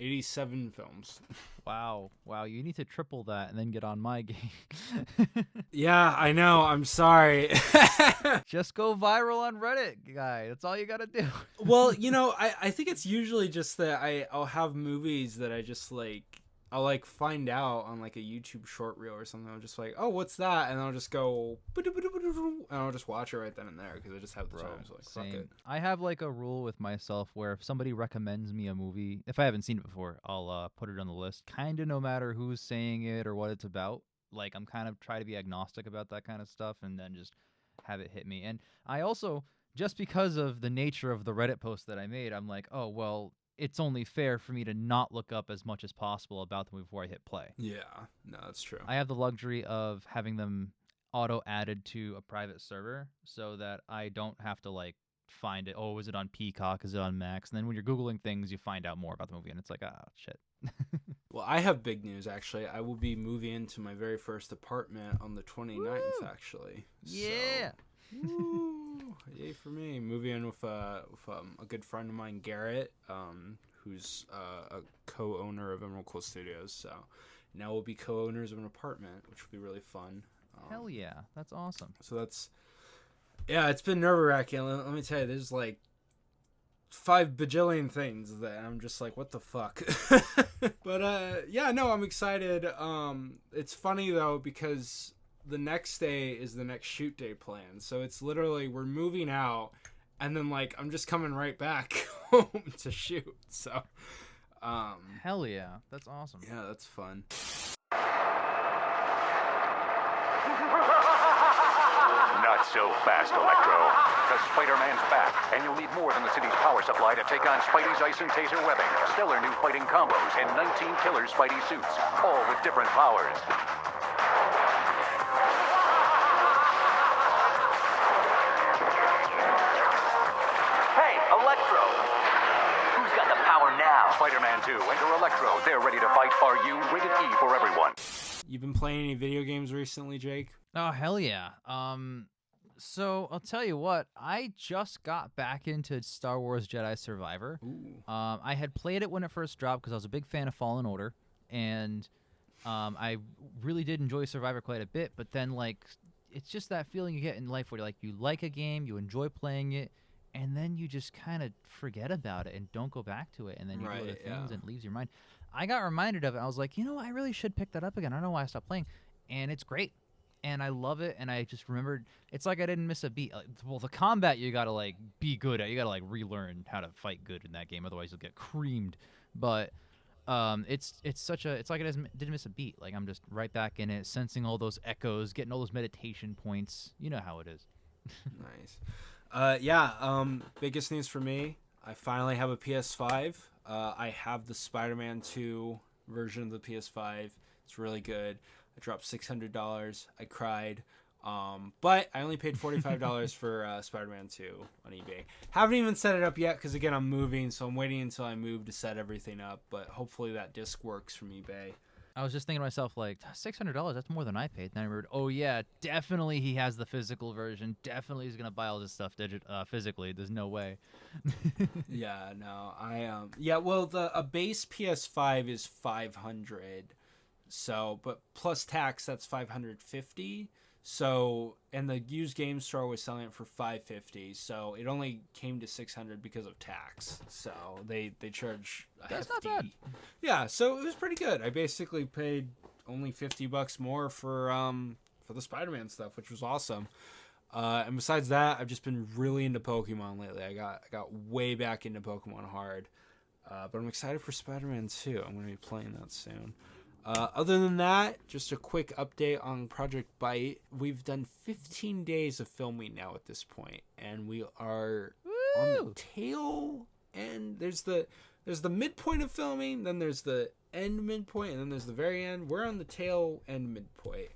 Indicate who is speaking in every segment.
Speaker 1: 87 films.
Speaker 2: Wow. You need to triple that and then get on my game.
Speaker 1: Yeah, I know. I'm sorry.
Speaker 2: Just go viral on Reddit, guy. That's all you gotta do.
Speaker 1: Well, I think it's usually just that I'll have movies that I just like. I'll like find out on like a YouTube short reel or something. I'm just like, oh, what's that? And I'll just go, and I'll just watch it right then and there because I just have the time. So like, fuck
Speaker 2: Same.
Speaker 1: it.
Speaker 2: I have like a rule with myself where if somebody recommends me a movie, if I haven't seen it before, I'll put it on the list. Kind of no matter who's saying it or what it's about. Like I'm kind of try to be agnostic about that kind of stuff and then just have it hit me. And I also, just because of the nature of the Reddit post that I made, I'm like, oh well, it's only fair for me to not look up as much as possible about the movie before I hit play.
Speaker 1: Yeah, no, that's true.
Speaker 2: I have the luxury of having them auto added to a private server so that I don't have to like find it. Oh, is it on Peacock? Is it on Max? And then when you're Googling things, you find out more about the movie and it's like, ah, shit.
Speaker 1: Well, I have big news actually. I will be moving into my very first apartment on the 29th actually.
Speaker 2: Yeah.
Speaker 1: So, woo, yay for me. Moving in with a good friend of mine, Garrett, who's a co-owner of Emerald Cool Studios. So now we'll be co-owners of an apartment, which will be really fun.
Speaker 2: Hell yeah. That's awesome.
Speaker 1: So it's been nerve-wracking. Let me tell you, there's like 5 bajillion things that I'm just like, what the fuck? But yeah, no, I'm excited. It's funny though because the next day is the next shoot day plan. So it's literally we're moving out and then like I'm just coming right back home to shoot. So
Speaker 2: Hell yeah. That's awesome.
Speaker 1: yeah, that's fun.
Speaker 3: Not so fast, Electro. Because Spider-Man's back, and you'll need more than the city's power supply to take on Spidey's ice and taser webbing, stellar new fighting combos, and 19 killer Spidey suits, all with different powers. Hey, Electro! Who's got the power now? Spider-Man 2, enter Electro. They're ready to fight. Are you? Rated E for everyone.
Speaker 1: You've been playing any video games recently, Jake?
Speaker 2: Oh, hell yeah. So I'll tell you what, I just got back into Star Wars Jedi Survivor.
Speaker 1: Ooh.
Speaker 2: I had played it when it first dropped because I was a big fan of Fallen Order, and I really did enjoy Survivor quite a bit. But then, like, it's just that feeling you get in life where you like a game, you enjoy playing it, and then you just kind of forget about it and don't go back to it, and then you do other things and it leaves your mind. I got reminded of it. I was like, I really should pick that up again. I don't know why I stopped playing, and it's great. and I love it. And I just remembered, it's like I didn't miss a beat. Well, the combat you gotta like be good at. You gotta like relearn how to fight good in that game, otherwise you'll get creamed. But it's like I didn't miss a beat. Like I'm just right back in it, sensing all those echoes, getting all those meditation points. You know how it is.
Speaker 1: Nice. Biggest news for me, I finally have a PS5. I have the Spider-Man 2 version of the PS5. It's really good. I dropped $600. I cried. But I only paid $45 for Spider-Man 2 on eBay. Haven't even set it up yet because, again, I'm moving, so I'm waiting until I move to set everything up. But hopefully that disc works from eBay.
Speaker 2: I was just thinking to myself, like, $600, that's more than I paid. Then I remembered, oh, yeah, definitely he has the physical version. Definitely he's going to buy all this stuff physically. There's no way.
Speaker 1: Yeah, no. A base PS5 is $500. So, but plus tax, that's $550. So, and the used game store was selling it for $550. So it only came to $600 because of tax. So they charge a
Speaker 2: That's
Speaker 1: hefty.
Speaker 2: not bad.
Speaker 1: Yeah, so it was pretty good. I basically paid only $50 more for the Spider-Man stuff, which was awesome. And besides that, I've just been really into Pokemon lately. I got way back into Pokemon hard. But I'm excited for Spider-Man 2. I'm going to be playing that soon. Other than that, just a quick update on Project Bite. We've done 15 days of filming now at this point, and we are on the tail end. There's the midpoint of filming, then there's the end midpoint, and then there's the very end. We're on the tail end midpoint.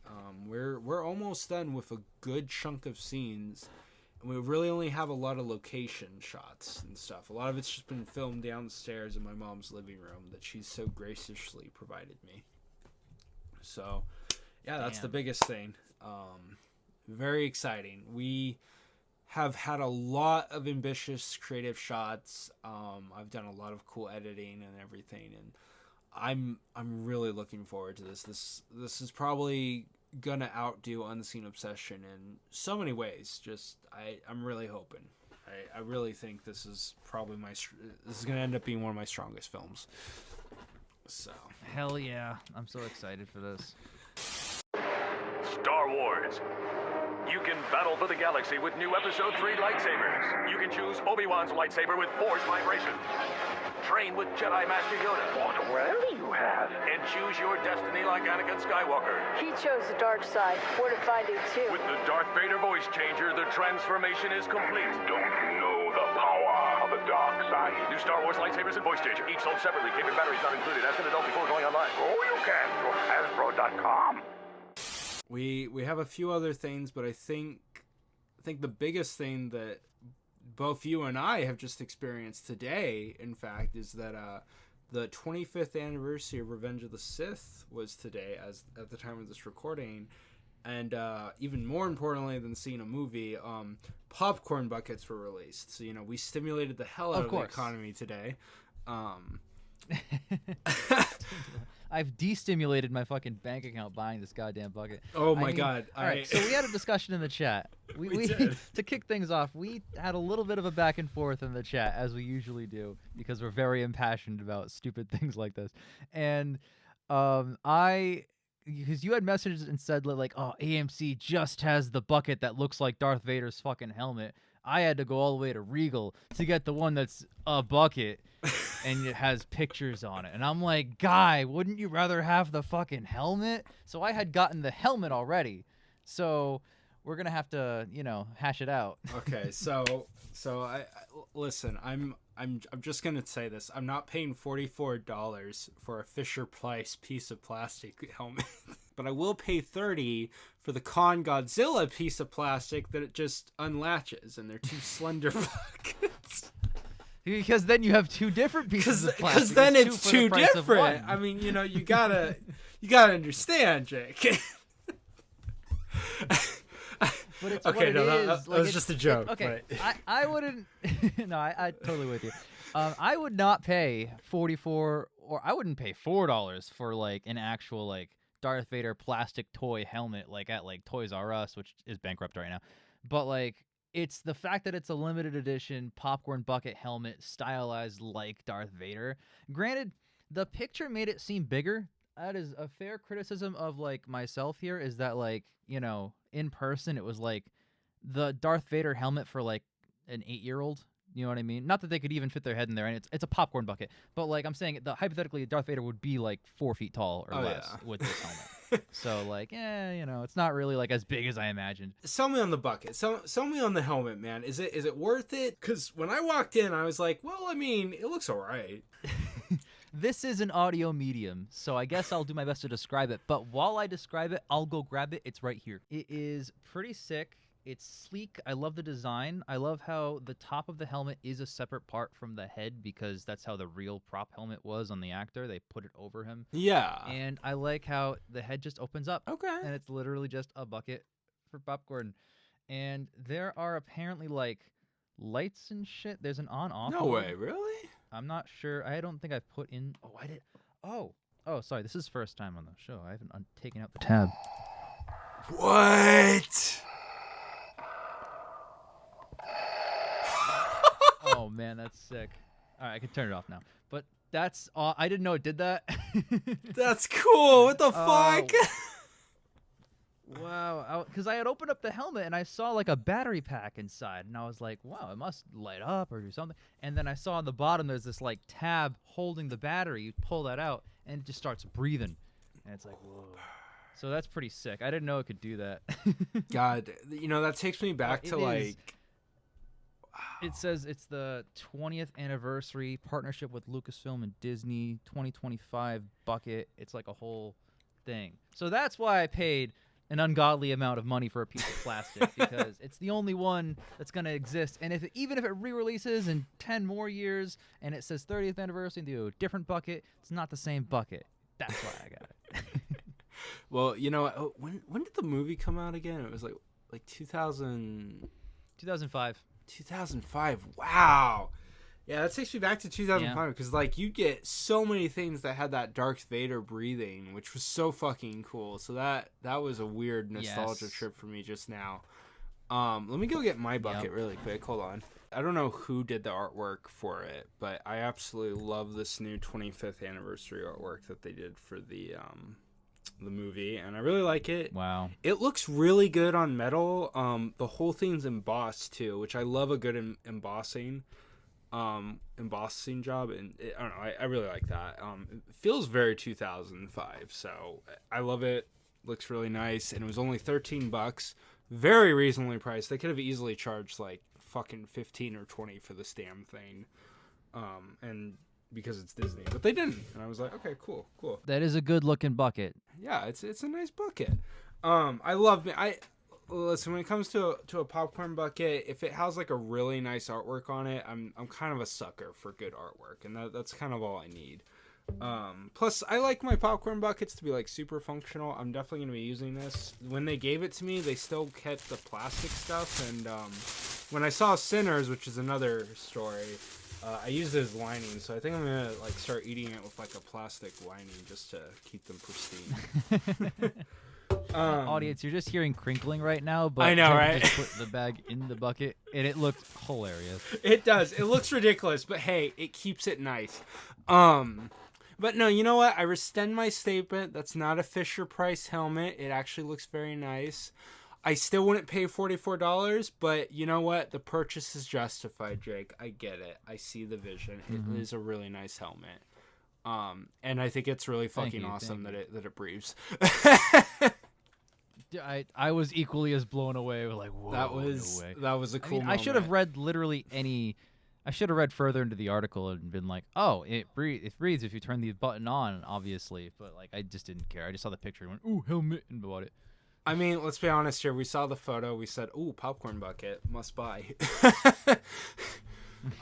Speaker 1: We're almost done with a good chunk of scenes, and we really only have a lot of location shots and stuff. A lot of it's just been filmed downstairs in my mom's living room that she's so graciously provided me. So, yeah, that's the biggest thing. Very exciting. We have had a lot of ambitious creative shots. I've done a lot of cool editing and everything, and I'm really looking forward to this. This is probably gonna outdo Unseen Obsession in so many ways. Just I'm really hoping. I really think this is probably this is gonna end up being one of my strongest films. So
Speaker 2: Hell yeah. I'm so excited for this.
Speaker 3: Star Wars. You can battle for the galaxy with new Episode 3 lightsabers. You can choose Obi-Wan's lightsaber with Force vibration. Train with Jedi Master Yoda. What will you have? And choose your destiny like Anakin Skywalker.
Speaker 4: He chose the dark side. We're to find it too.
Speaker 3: With the Darth Vader voice changer, the transformation is complete. Don't you know the power of the dark side? New Star Wars lightsabers and voice changer, each sold separately. Cable batteries not included. Ask an adult before going online. Oh, you can. Go to Hasbro.com.
Speaker 1: We have a few other things, but I think the biggest thing that both you and I have just experienced today, in fact, is that the 25th anniversary of Revenge of the Sith was today, as at the time of this recording, and even more importantly than seeing a movie, popcorn buckets were released. So we stimulated the hell out of the economy today.
Speaker 2: I've destimulated my fucking bank account buying this goddamn bucket.
Speaker 1: Oh my god.
Speaker 2: All right, so we had a discussion in the chat. We
Speaker 1: did.
Speaker 2: To kick things off, we had a little bit of a back and forth in the chat, as we usually do, because we're very impassioned about stupid things like this. And because you had messages and said like, oh, AMC just has the bucket that looks like Darth Vader's fucking helmet. I had to go all the way to Regal to get the one that's a bucket and it has pictures on it. And I'm like, guy, wouldn't you rather have the fucking helmet? So I had gotten the helmet already. So we're going to have to, hash it out.
Speaker 1: Okay, so I listen, I'm just going to say this. I'm not paying $44 for a Fisher-Price piece of plastic helmet. But I will pay $30 for the Kong Godzilla piece of plastic that it just unlatches, and they're two slender buckets.
Speaker 2: Because then you have two different pieces of plastic.
Speaker 1: Because then it's two different. I mean, you gotta understand, Jake.
Speaker 2: But it's
Speaker 1: okay,
Speaker 2: what
Speaker 1: no,
Speaker 2: it
Speaker 1: that
Speaker 2: is.
Speaker 1: was just a joke.
Speaker 2: Okay,
Speaker 1: but...
Speaker 2: I wouldn't. No, I totally with you. I would not pay $44, or I wouldn't pay $4 for like an actual like Darth Vader plastic toy helmet like at like Toys R Us, which is bankrupt right now. But like it's the fact that it's a limited edition popcorn bucket helmet stylized like Darth Vader. Granted, the picture made it seem bigger. That is a fair criticism of like myself here. Is that like in person it was like the Darth Vader helmet for like an 8-year-old. You know what I mean? Not that they could even fit their head in there, and it's a popcorn bucket. But like I'm saying, hypothetically, Darth Vader would be like 4 feet tall or less with this helmet. So like, it's not really like as big as I imagined.
Speaker 1: Sell me on the bucket. Sell me on the helmet, man. Is it worth it? Because when I walked in, I was like, well, I mean, it looks all right.
Speaker 2: This is an audio medium, so I guess I'll do my best to describe it. But while I describe it, I'll go grab it. It's right here. It is pretty sick. It's sleek. I love the design. I love how the top of the helmet is a separate part from the head because that's how the real prop helmet was on the actor. They put it over him.
Speaker 1: Yeah.
Speaker 2: And I like how the head just opens up.
Speaker 1: Okay.
Speaker 2: And it's literally just a bucket for popcorn. And there are apparently like lights and shit. There's an on-off.
Speaker 1: No way, really?
Speaker 2: I'm not sure. I don't think I've put in. Oh, I did. Oh, sorry. This is first time on the show. I haven't taken out the tab.
Speaker 1: What?
Speaker 2: Oh man, that's sick. All right, I can turn it off now. But that's I didn't know it did that.
Speaker 1: That's cool. What the fuck?
Speaker 2: Wow, because I had opened up the helmet and I saw like a battery pack inside, and I was like, wow, it must light up or do something. And then I saw on the bottom there's this like tab holding the battery. You pull that out and it just starts breathing, and it's like, whoa. So that's pretty sick. I didn't know it could do that.
Speaker 1: God, that takes me back to like.
Speaker 2: It says it's the 20th anniversary partnership with Lucasfilm and Disney, 2025 bucket. It's like a whole thing. So that's why I paid an ungodly amount of money for a piece of plastic because it's the only one that's going to exist. And even if it re-releases in 10 more years and it says 30th anniversary and they do a different bucket, it's not the same bucket. That's why I got it.
Speaker 1: Well, when did the movie come out again? It was like 2000.
Speaker 2: 2005.
Speaker 1: 2005. Wow. Yeah, that takes me back to 2005 because like you get so many things that had that Darth Vader breathing, which was so fucking cool. So that was a weird nostalgia trip for me just now. Let me go get my bucket really quick. Hold on. I don't know who did the artwork for it, but I absolutely love this new 25th anniversary artwork that they did for the movie, and I really like it.
Speaker 2: Wow.
Speaker 1: It looks really good on metal. The whole thing's embossed too, which I love a good embossing job, and I don't know, I really like that. It feels very 2005, so I love it. Looks really nice, and it was only $13. Very reasonably priced. They could have easily charged like fucking 15 or 20 for this damn thing. And because it's Disney, but they didn't, and I was like, okay, cool.
Speaker 2: That is a good looking bucket.
Speaker 1: Yeah, it's a nice bucket. Listen, when it comes to a popcorn bucket, if it has like a really nice artwork on it, I'm kind of a sucker for good artwork, and that's kind of all I need. Plus I like my popcorn buckets to be like super functional. I'm definitely going to be using this. When they gave it to me, they still kept the plastic stuff, and when I saw Sinners, which is another story, I used it as lining, so I think I'm gonna like start eating it with like a plastic lining just to keep them pristine.
Speaker 2: Audience, you're just hearing crinkling right now, but
Speaker 1: I know,
Speaker 2: Tim
Speaker 1: right?
Speaker 2: just put the bag in the bucket, and it looked hilarious.
Speaker 1: It does. It looks ridiculous, but hey, it keeps it nice. But no, you know what? I rescind my statement. That's not a Fisher Price helmet. It actually looks very nice. I still wouldn't pay $44, but you know what? The purchase is justified, Jake. I get it. I see the vision. It is a really nice helmet. And I think it's really fucking awesome that it breathes.
Speaker 2: I was equally as blown away. Like, whoa,
Speaker 1: that was a cool moment.
Speaker 2: I should have read I should have read further into the article and been like, oh, it breathes if you turn the button on, obviously. But like, I just didn't care. I just saw the picture and went, ooh, helmet, and bought it.
Speaker 1: I mean, let's be honest here. We saw the photo. We said, ooh, popcorn bucket, must buy.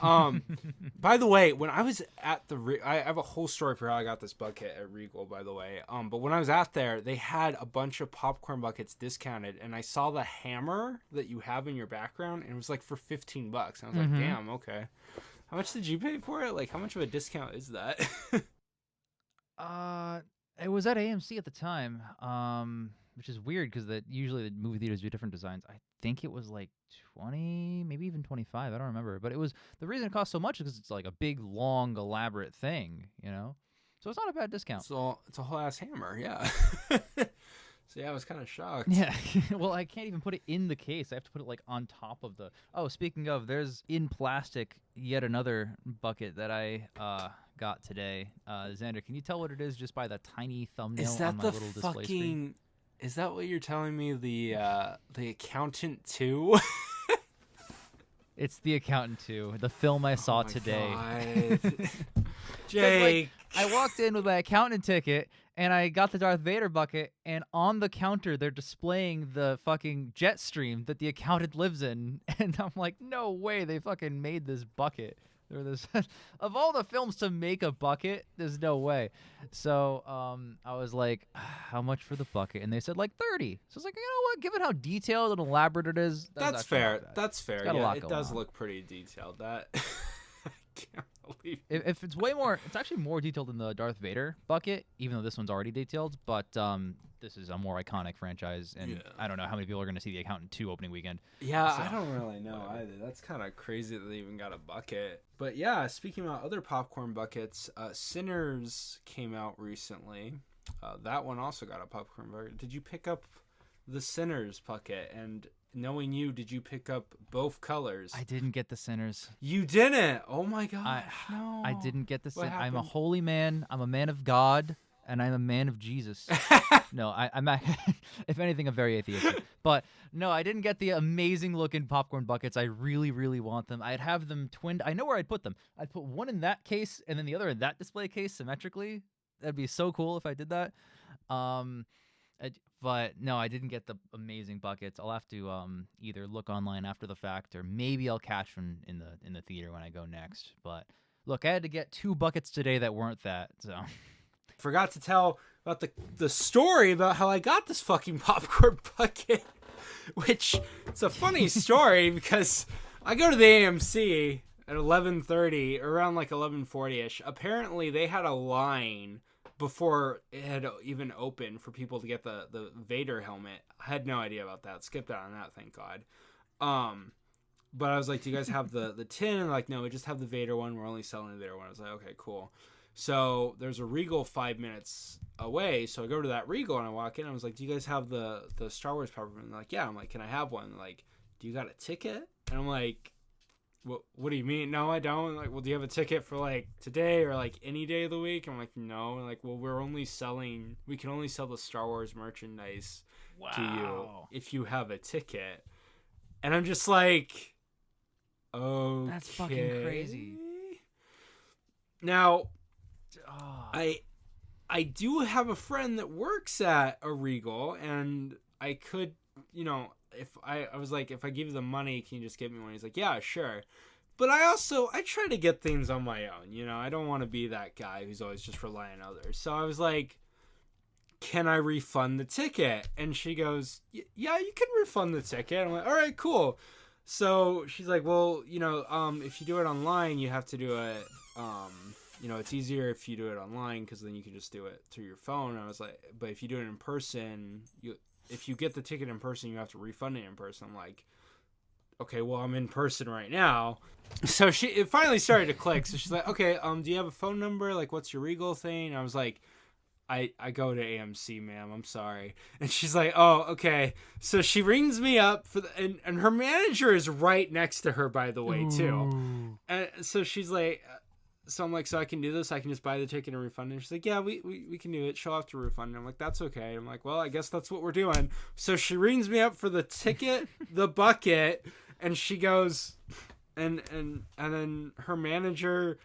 Speaker 1: By the way, when I was at I have a whole story for how I got this bucket at Regal, by the way. But when I was out there, they had a bunch of popcorn buckets discounted, and I saw the hammer that you have in your background, and it was like for $15. And I was like, damn, okay. How much did you pay for it? Like, how much of a discount is that?
Speaker 2: It was at AMC at the time. Which is weird because usually the movie theaters do different designs. I think it was like 20, maybe even 25. I don't remember. But the reason it cost so much is because it's like a big, long, elaborate thing, you know? So it's not a bad discount.
Speaker 1: It's a whole ass hammer, yeah. So yeah, I was kind of shocked.
Speaker 2: Yeah. Well, I can't even put it in the case. I have to put it like on top of the. Oh, speaking of, there's in plastic yet another bucket that I got today. Xander, can you tell what it is just by the tiny thumbnail
Speaker 1: Is that
Speaker 2: on my
Speaker 1: the
Speaker 2: little display screen?
Speaker 1: fucking? Is that what you're telling me? The Accountant 2?
Speaker 2: It's The Accountant 2, the film I saw
Speaker 1: Oh my
Speaker 2: today.
Speaker 1: God. Jake.
Speaker 2: I walked in with my accountant ticket and I got the Darth Vader bucket, and on the counter they're displaying the fucking jet stream that the accountant lives in, and I'm like, no way they fucking made this bucket. Or this of all the films to make a bucket, there's no way. So I was like, how much for the bucket? And they said like 30. So I was like, you know what? Given how detailed and elaborate it is,
Speaker 1: That's
Speaker 2: actually not
Speaker 1: fair.
Speaker 2: bad.
Speaker 1: That's fair.
Speaker 2: got a
Speaker 1: Yeah,
Speaker 2: lot
Speaker 1: it
Speaker 2: going
Speaker 1: does
Speaker 2: on.
Speaker 1: look pretty detailed. That I can't believe.
Speaker 2: If it's way more, it's actually more detailed than the Darth Vader bucket, even though this one's already detailed. But this is a more iconic franchise, and
Speaker 1: Yeah.
Speaker 2: I don't know how many people are going to see The Accountant 2 opening weekend.
Speaker 1: Yeah,
Speaker 2: So,
Speaker 1: I don't really know either. That's kind of crazy that they even got a bucket. But yeah, speaking about other popcorn buckets, Sinners came out recently. That one also got a popcorn bucket. Did you pick up the Sinners bucket? And knowing you, did you pick up both colors?
Speaker 2: I didn't get the Sinners.
Speaker 1: You didn't. Oh my gosh, no.
Speaker 2: I didn't get the
Speaker 1: What
Speaker 2: Sinners. I'm a
Speaker 1: happened?
Speaker 2: holy man. I'm a man of God, and I'm a man of Jesus. No, I'm if anything, I'm very atheistic. But no, I didn't get the amazing looking popcorn buckets. I really, really want them. I'd have them twinned. I know where I'd put them. I'd put one in that case and then the other in that display case symmetrically. That'd be so cool if I did that. But no, I didn't get the amazing buckets. I'll have to either look online after the fact, or maybe I'll catch them in the theater when I go next. But look, I had to get 2 buckets today that weren't that. So
Speaker 1: Forgot to tell about the story about how I got this fucking popcorn bucket, which it's a funny story because I go to the AMC at 11:30, around like 11:40ish. Apparently, they had a line before it had even opened for people to get the Vader helmet. I had no idea about that. Skipped out on that, thank God. But I was like, do you guys have the tin? And like, no, we just have the Vader one. We're only selling the Vader one. I was like, okay, cool. So there's a Regal 5 minutes away. So I go to that Regal and I walk in. I was like, do you guys have the Star Wars popcorn? And they're like, yeah. I'm like, can I have one? They're like, do you got a ticket? And I'm like, what do you mean? No, I don't. And like, well, do you have a ticket for like today or like any day of the week? I'm like, no. And like, well, we can only sell the Star Wars merchandise to you if you have a ticket. And I'm just like, okay.
Speaker 2: that's fucking crazy.
Speaker 1: Now,
Speaker 2: Oh.
Speaker 1: I do have a friend that works at a Regal, and I could, if I was like, if I give you the money, can you just give me one? He's like, yeah, sure. But I try to get things on my own, I don't want to be that guy who's always just relying on others. So I was like, can I refund the ticket? And she goes, yeah, you can refund the ticket. I'm like, all right, cool. So she's like, well, if you do it online, you have to do it, it's easier if you do it online because then you can just do it through your phone. And I was like, but if you do it in person, if you get the ticket in person, you have to refund it in person. I'm like, okay, well, I'm in person right now. So it finally started to click. So she's like, okay, do you have a phone number? Like, what's your Regal thing? And I was like, I go to AMC, ma'am. I'm sorry. And she's like, oh, okay. So she rings me up and her manager is right next to her, by the way, too. And so she's like, so I'm like, so I can do this? I can just buy the ticket and refund it? And she's like, yeah, we can do it. She'll have to refund it. I'm like, that's okay. I'm like, well, I guess that's what we're doing. So she rings me up for the ticket, the bucket, and she goes, and then her manager,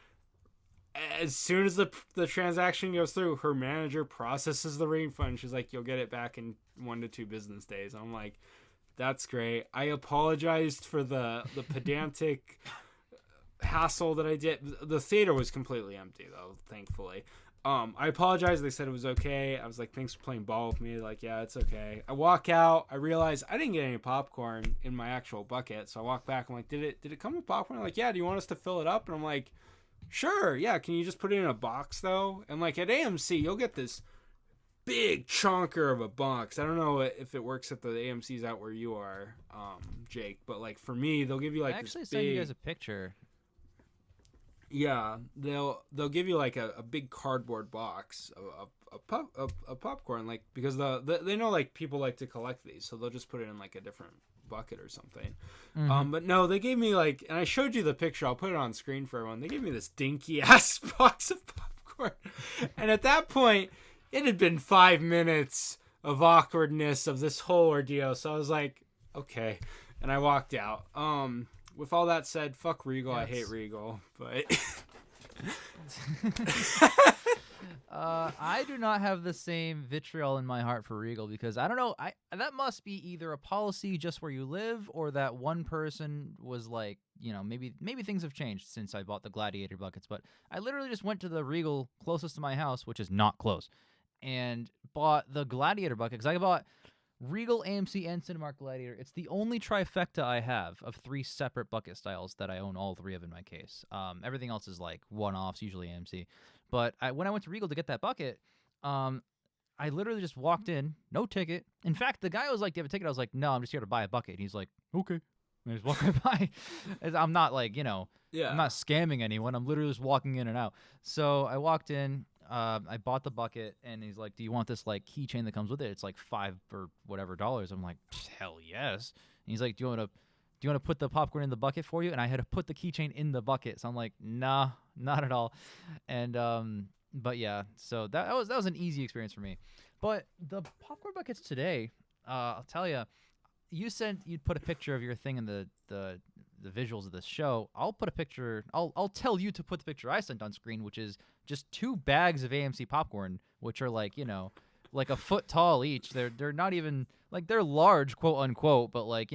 Speaker 1: as soon as the transaction goes through, her manager processes the refund. She's like, you'll get it back in 1 to 2 business days. I'm like, that's great. I apologized for the pedantic hassle that I did. The theater was completely empty though, thankfully. I apologized. They said it was okay. I was like, thanks for playing ball with me. Like, yeah, it's okay. I walk out. I realize I didn't get any popcorn in my actual bucket. So I walk back. I'm like, did it come with popcorn? They're like, yeah, do you want us to fill it up? And I'm like, sure. Yeah. Can you just put it in a box though? And like at AMC, you'll get this big chunker of a box. I don't know if it works at the AMC's out where you are, Jake, but like for me, they'll give you like
Speaker 2: I actually
Speaker 1: this
Speaker 2: sent
Speaker 1: big...
Speaker 2: you guys a picture.
Speaker 1: Yeah, they'll give you like a big cardboard box of popcorn, like because they know like people like to collect these, so they'll just put it in like a different bucket or something. But no, they gave me like, and I showed you the picture. I'll put it on screen for everyone. They gave me this dinky ass box of popcorn, and at that point, it had been 5 minutes of awkwardness of this whole ordeal. So I was like, okay, and I walked out. With all that said, fuck Regal. I hate Regal, but
Speaker 2: I do not have the same vitriol in my heart for Regal because I don't know. That must be either a policy just where you live, or that one person was like, maybe things have changed since I bought the Gladiator buckets. But I literally just went to the Regal closest to my house, which is not close, and bought the Gladiator bucket because I bought Regal, AMC, and Cinemark Gladiator. It's the only trifecta I have of 3 separate bucket styles that I own all 3 of in my case. Everything else is like one-offs, usually AMC. But when I went to Regal to get that bucket, I literally just walked in, no ticket. In fact, the guy was like, "Do you have a ticket?" I was like, "No, I'm just here to buy a bucket." And he's like, "Okay." And I just walk right by. I'm not like, I'm not scamming anyone. I'm literally just walking in and out. So I walked in. I bought the bucket, and he's like, "Do you want this like keychain that comes with it? It's like $5 or whatever dollars." I'm like, "Hell yes." And he's like, "Do you want to put the popcorn in the bucket for you?" And I had to put the keychain in the bucket. So I'm like, "Nah, not at all." And but yeah, so that was an easy experience for me. But the popcorn buckets today, I'll tell you, you said you'd put a picture of your thing in the visuals of this show. I'll put a picture. I'll tell you to put the picture I sent on screen, which is just 2 bags of AMC popcorn, which are like like a foot tall each. They're not even like, they're large, quote unquote, but like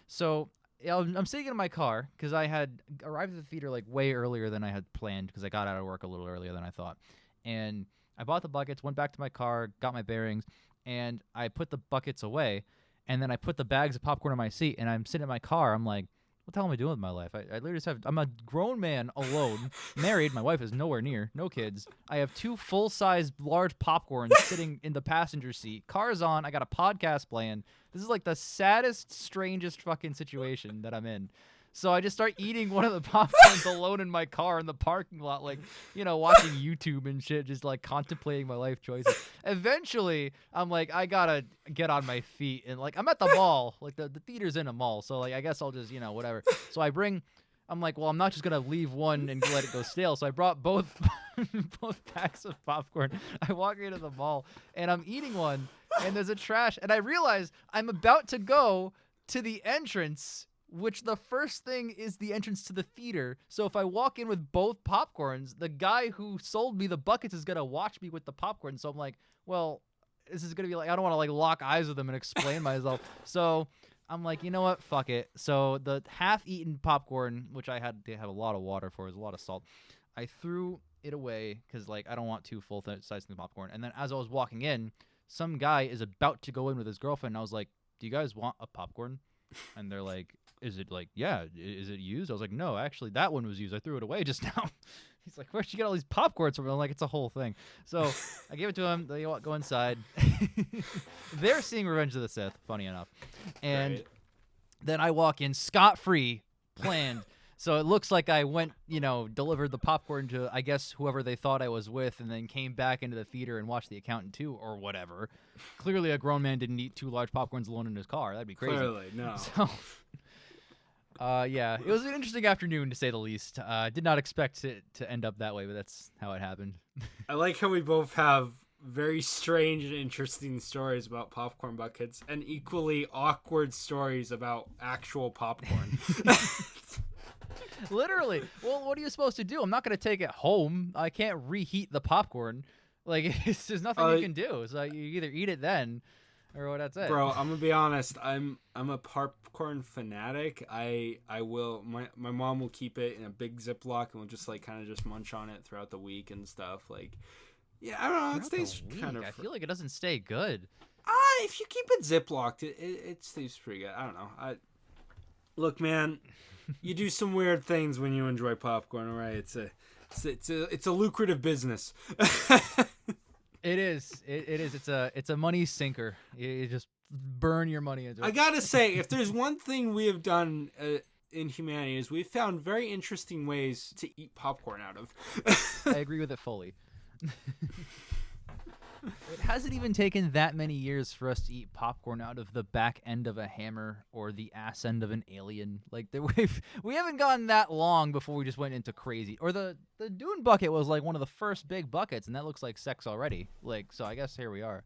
Speaker 2: So I'm sitting in my car because I had arrived at the theater like way earlier than I had planned because I got out of work a little earlier than I thought, and I bought the buckets, went back to my car, got my bearings, and I put the buckets away. And then I put the bags of popcorn in my seat, and I'm sitting in my car. I'm like, what the hell am I doing with my life? I literally just I'm a grown man alone, married. My wife is nowhere near, no kids. I have 2 full-size large popcorns sitting in the passenger seat. Car's on. I got a podcast playing. This is like the saddest, strangest fucking situation that I'm in. So I just start eating one of the popcorns alone in my car in the parking lot, like, watching YouTube and shit, just like contemplating my life choices. Eventually, I'm like, I gotta get on my feet, and like, I'm at the mall, like the theater's in a mall, so like, I guess I'll just, whatever. So I'm like, well, I'm not just gonna leave one and let it go stale. So I brought both packs of popcorn. I walk into the mall, and I'm eating one, and there's a trash, and I realize I'm about to go to the entrance, which the first thing is the entrance to the theater. So if I walk in with both popcorns, the guy who sold me the buckets is going to watch me with the popcorn. So I'm like, well, this is going to be like, I don't want to like lock eyes with him and explain myself. So I'm like, you know what? Fuck it. So the half-eaten popcorn, which I had to have a lot of water for, was a lot of salt. I threw it away because like, I don't want 2 full-size popcorn. And then as I was walking in, some guy is about to go in with his girlfriend. And I was like, do you guys want a popcorn? And they're like, is it like, yeah, is it used? I was like, no, actually, that one was used. I threw it away just now. He's like, where'd you get all these popcorns from? I'm like, it's a whole thing. So I gave it to him. They go inside. They're seeing Revenge of the Sith, funny enough. And then I walk in scot-free, planned. So it looks like I went, delivered the popcorn to, I guess, whoever they thought I was with, and then came back into the theater and watched The Accountant 2 or whatever. Clearly, a grown man didn't eat 2 large popcorns alone in his car. That'd be crazy.
Speaker 1: Clearly, no.
Speaker 2: So, yeah, it was an interesting afternoon, to say the least. Did not expect it to end up that way, but that's how it happened.
Speaker 1: I like how we both have very strange and interesting stories about popcorn buckets and equally awkward stories about actual popcorn.
Speaker 2: Literally. Well, what are you supposed to do? I'm not going to take it home. I can't reheat the popcorn. Like, there's nothing you can do. So you either eat it then, or that's it.
Speaker 1: Bro, I'm gonna be honest. I'm a popcorn fanatic. I will. My mom will keep it in a big Ziploc, and we'll just like kind of just munch on it throughout the week and stuff. Like, yeah, I don't know. It stays kind of.
Speaker 2: I feel like it doesn't stay good.
Speaker 1: If you keep it Ziplocked, it stays pretty good. I don't know. Look, man. You do some weird things when you enjoy popcorn, all right? It's a lucrative business.
Speaker 2: It is. It is. It's a money sinker. You just burn your money into it.
Speaker 1: I gotta say, if there's one thing we have done in humanity is we've found very interesting ways to eat popcorn out of.
Speaker 2: I agree with it fully. It hasn't even taken that many years for us to eat popcorn out of the back end of a hammer or the ass end of an alien. Like we haven't gone that long before we just went into crazy. Or the Dune bucket was like one of the first big buckets, and that looks like sex already. Like, so I guess here we are.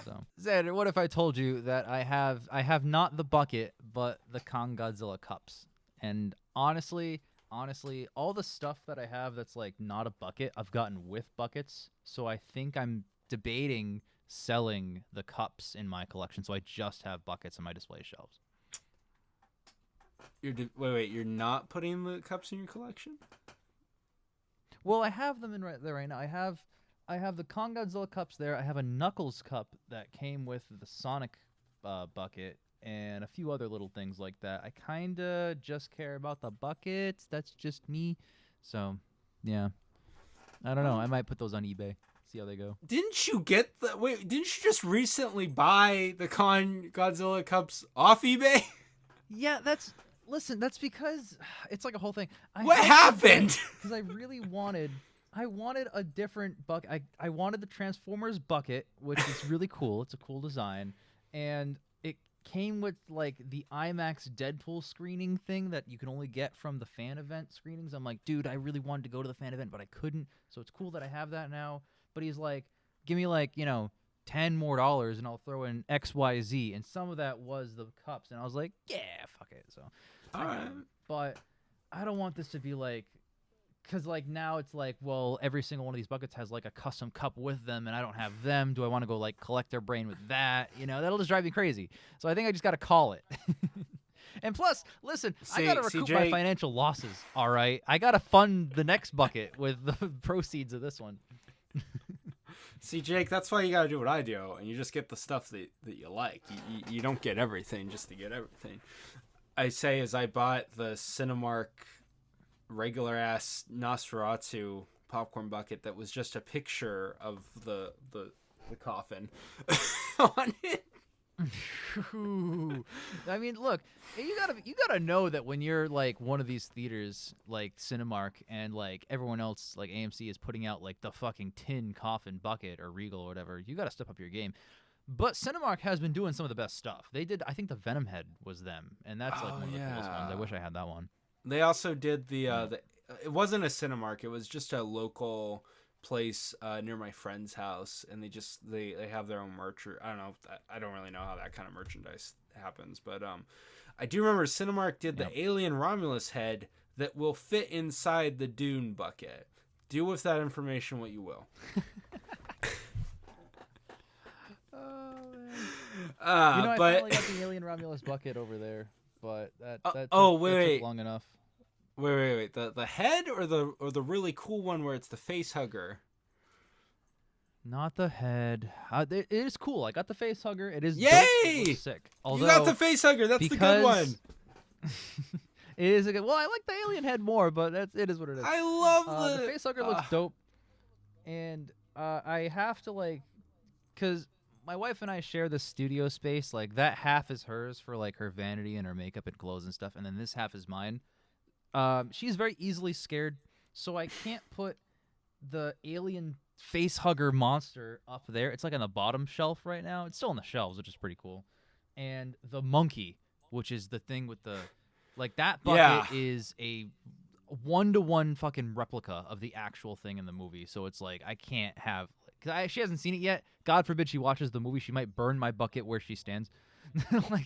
Speaker 2: So Zed, what if I told you that I have not the bucket but the Kong Godzilla cups? And honestly, all the stuff that I have that's like not a bucket, I've gotten with buckets. So I think I'm debating selling the cups in my collection, so I just have buckets on my display shelves.
Speaker 1: Wait, you're not putting the cups in your collection?
Speaker 2: Well, I have them in right there right now. I have the Kong Godzilla cups there. I have a Knuckles cup that came with the Sonic bucket and a few other little things like that. I kind of just care about the buckets. That's just me. So, yeah. I don't know. I might put those on eBay. See how they go.
Speaker 1: Didn't you just recently buy the Godzilla cups off eBay?
Speaker 2: Yeah, that's because it's like a whole thing.
Speaker 1: What happened?
Speaker 2: Because I really wanted a different bucket. I wanted the Transformers bucket, which is really cool. It's a cool design, and it came with like the IMAX Deadpool screening thing that you can only get from the fan event screenings. I'm like, dude, I really wanted to go to the fan event, but I couldn't. So it's cool that I have that now. But he's like, give me like, $10 more and I'll throw in XYZ. And some of that was the cups. And I was like, yeah, fuck it. So,
Speaker 1: all right.
Speaker 2: But I don't want this to be like, because like now it's like, well, every single one of these buckets has like a custom cup with them and I don't have them. Do I want to go like collect their brain with that? That'll just drive me crazy. So I think I just got to call it. And plus, listen, I got to recoup my financial losses, all right? I got to fund the next bucket with the proceeds of this one.
Speaker 1: See, Jake, that's why you gotta do what I do, and you just get the stuff that you like. You don't get everything just to get everything. I say as I bought the Cinemark regular ass Nosferatu popcorn bucket that was just a picture of the coffin on it.
Speaker 2: I mean, look, you gotta know that when you're like one of these theaters like Cinemark and like everyone else like AMC is putting out like the fucking tin coffin bucket or Regal or whatever, you gotta step up your game. But Cinemark has been doing some of the best stuff. They did, I think the Venom Head was them, and that's like one of the coolest ones. I wish I had that one.
Speaker 1: They also did the it wasn't a Cinemark, it was just a local place near my friend's house, and they have their own merch. I don't know, I don't really know how that kind of merchandise happens, but I do remember Cinemark did the Alien Romulus head that will fit inside the Dune bucket. Do with that information what you will.
Speaker 2: I
Speaker 1: but
Speaker 2: finally got the Alien Romulus bucket over there, but that took long enough.
Speaker 1: Wait. The head or the really cool one where it's the face hugger?
Speaker 2: Not the head. It is cool. I got the face hugger. It is
Speaker 1: yay!
Speaker 2: Dope. It looks sick. Although,
Speaker 1: you got the face hugger. That's the good one.
Speaker 2: It is a good. Well, I like the alien head more, but it is what it is.
Speaker 1: I love
Speaker 2: the face hugger looks dope, and I have to because my wife and I share the studio space. Like that half is hers for like her vanity and her makeup and clothes and stuff, and then this half is mine. She's very easily scared, so I can't put the alien face hugger monster up there. It's like on the bottom shelf right now. It's still on the shelves, which is pretty cool. And the monkey, which is the thing with the that bucket is a 1-to-1 fucking replica of the actual thing in the movie. So it's like I can't have because she hasn't seen it yet. God forbid she watches the movie, she might burn my bucket where she stands.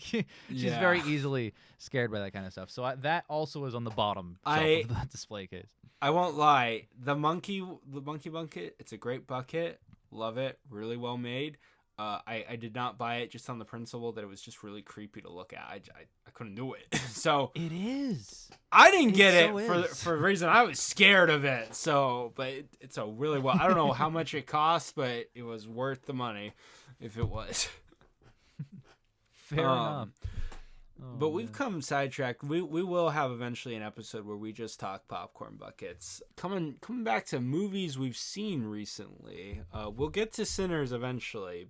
Speaker 2: She's very easily scared by that kind of stuff. So that also is on the bottom shelf of the display case.
Speaker 1: I won't lie. The monkey bucket, it's a great bucket. Love it. Really well made. I did not buy it just on the principle that it was just really creepy to look at. I couldn't do it. So
Speaker 2: it is.
Speaker 1: I didn't get it for a reason. I was scared of it. So, but it's a really well. I don't know how much it cost, but it was worth the money if it was.
Speaker 2: Fair enough.
Speaker 1: But we've come sidetracked. We will have eventually an episode where we just talk popcorn buckets. Coming back to movies we've seen recently. We'll get to Sinners eventually.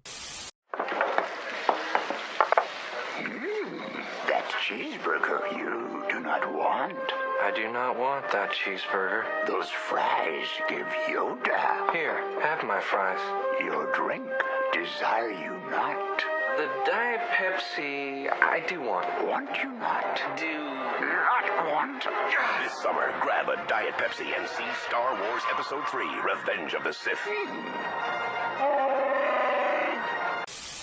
Speaker 5: That cheeseburger, you do not not want?
Speaker 6: I do not want that cheeseburger.
Speaker 5: Those fries give Yoda.
Speaker 6: Here, have my fries.
Speaker 5: Your drink, desire you not?
Speaker 6: The Diet Pepsi, I do want.
Speaker 5: Want you not?
Speaker 6: Do
Speaker 5: Not want?
Speaker 7: This summer, grab a Diet Pepsi and see Star Wars Episode 3, Revenge of the Sith.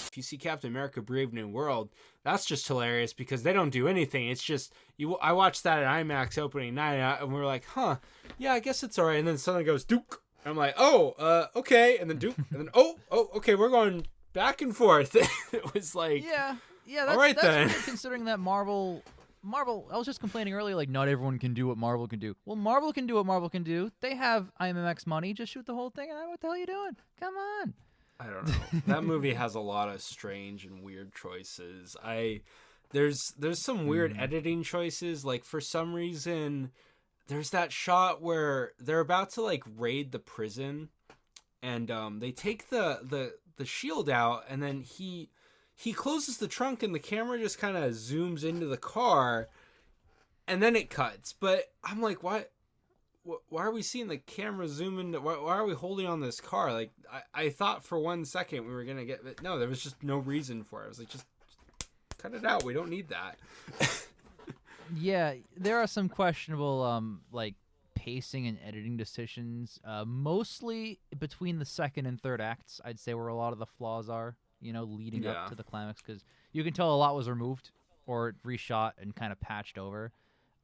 Speaker 1: If you see Captain America Brave New World, that's just hilarious because they don't do anything. It's just I watched that at IMAX opening night and we were like, huh, yeah, I guess it's all right. And then suddenly goes Duke. And I'm like, oh, okay. And then Duke. And then oh, okay, we're going back and forth. It was like,
Speaker 2: Yeah, that's,
Speaker 1: all right
Speaker 2: that's
Speaker 1: then.
Speaker 2: weird considering that Marvel, I was just complaining earlier, like, not everyone can do what Marvel can do. Well, Marvel can do what Marvel can do. They have IMAX money. Just shoot the whole thing. And what the hell are you doing? Come on.
Speaker 1: I don't know. That movie has a lot of strange and weird choices. There's some weird editing choices. Like, for some reason, there's that shot where they're about to like raid the prison, and they take the shield out, and then he closes the trunk, and the camera just kind of zooms into the car, and then it cuts. But I'm like, why are we seeing the camera zoom into? Why are we holding on this car? Like, I thought for 1 second we were gonna get, but no, there was just no reason for it. I was like, just cut it out. We don't need that.
Speaker 2: Yeah, there are some questionable like pacing and editing decisions, mostly between the second and third acts. I'd say where a lot of the flaws are, leading
Speaker 1: Yeah.
Speaker 2: up to the climax, because you can tell a lot was removed or reshot and kind of patched over.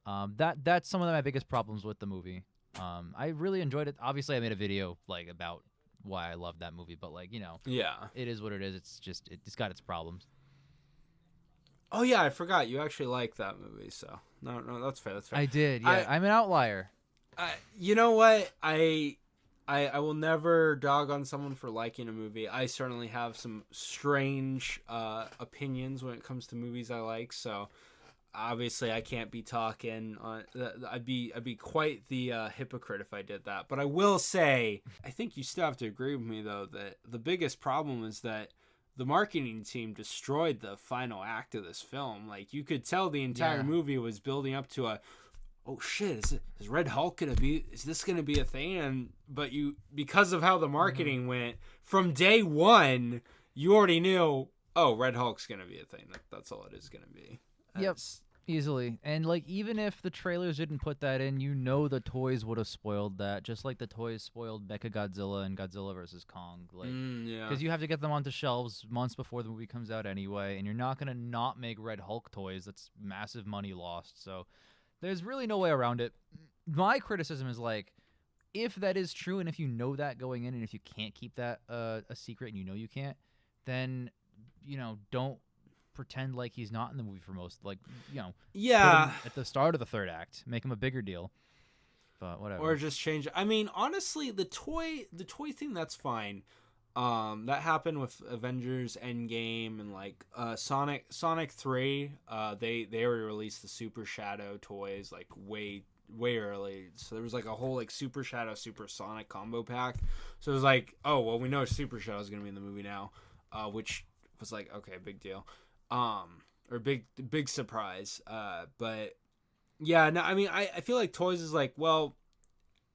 Speaker 2: That's some of my biggest problems with the movie. I really enjoyed it. Obviously, I made a video like about why I love that movie, but like,
Speaker 1: Yeah.
Speaker 2: it is what it is. It's got its problems.
Speaker 1: Oh yeah, I forgot you actually like that movie. So no, that's fair. That's fair.
Speaker 2: I did. Yeah, I'm an outlier.
Speaker 1: You know what? I will never dog on someone for liking a movie. I certainly have some strange opinions when it comes to movies I like. So obviously, I can't be talking on. I'd be quite the hypocrite if I did that. But I will say, I think you still have to agree with me though that the biggest problem is that the marketing team destroyed the final act of this film. Like, you could tell the entire movie was building up to a, oh shit, is Red Hulk is this gonna be a thing? But because of how the marketing went from day one, you already knew, oh, Red Hulk's gonna be a thing. That's all it is gonna be.
Speaker 2: Yep, easily. And like, even if the trailers didn't put that in, the toys would have spoiled that, just like the toys spoiled Mechagodzilla and Godzilla vs. Kong. Like, because you have to get them onto shelves months before the movie comes out anyway, and you're not gonna not make Red Hulk toys. That's massive money lost. So there's really no way around it. My criticism is like, if that is true, and if you know that going in, and if you can't keep that a secret, and you can't, then don't pretend like he's not in the movie for most, like, put him at the start of the third act, make him a bigger deal, but whatever.
Speaker 1: Or just change it. I mean, honestly, the toy thing, that's fine. That happened with Avengers Endgame and like Sonic 3. They already released the Super Shadow toys like way early, so there was like a whole like Super Shadow Super Sonic combo pack. So it was like, oh well, we know Super Shadow is gonna be in the movie now, which was like, okay, big deal. Or big surprise. But yeah, no, I mean, I feel like toys is like, well,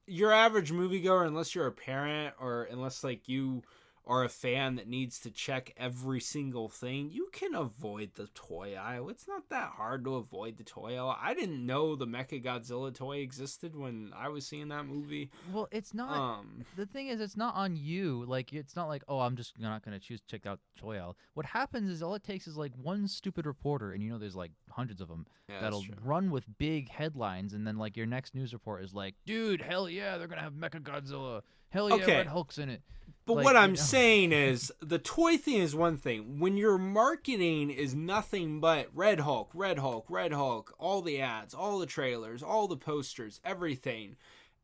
Speaker 1: your average moviegoer, unless you're a parent or unless like you are a fan that needs to check every single thing, you can avoid the toy aisle. It's not that hard to avoid the toy aisle. I didn't know the Mechagodzilla toy existed when I was seeing that movie.
Speaker 2: Well, it's not. The thing is, it's not on you. Like, it's not like, oh, I'm just not gonna check out toy aisle. What happens is all it takes is like one stupid reporter, and there's like hundreds of them that'll run with big headlines, and then like your next news report is like, dude, hell yeah, they're gonna have Mechagodzilla. Hell yeah, Red Hulk's in it.
Speaker 1: But like, what I'm saying is, the toy thing is one thing. When your marketing is nothing but Red Hulk, Red Hulk, Red Hulk, all the ads, all the trailers, all the posters, everything,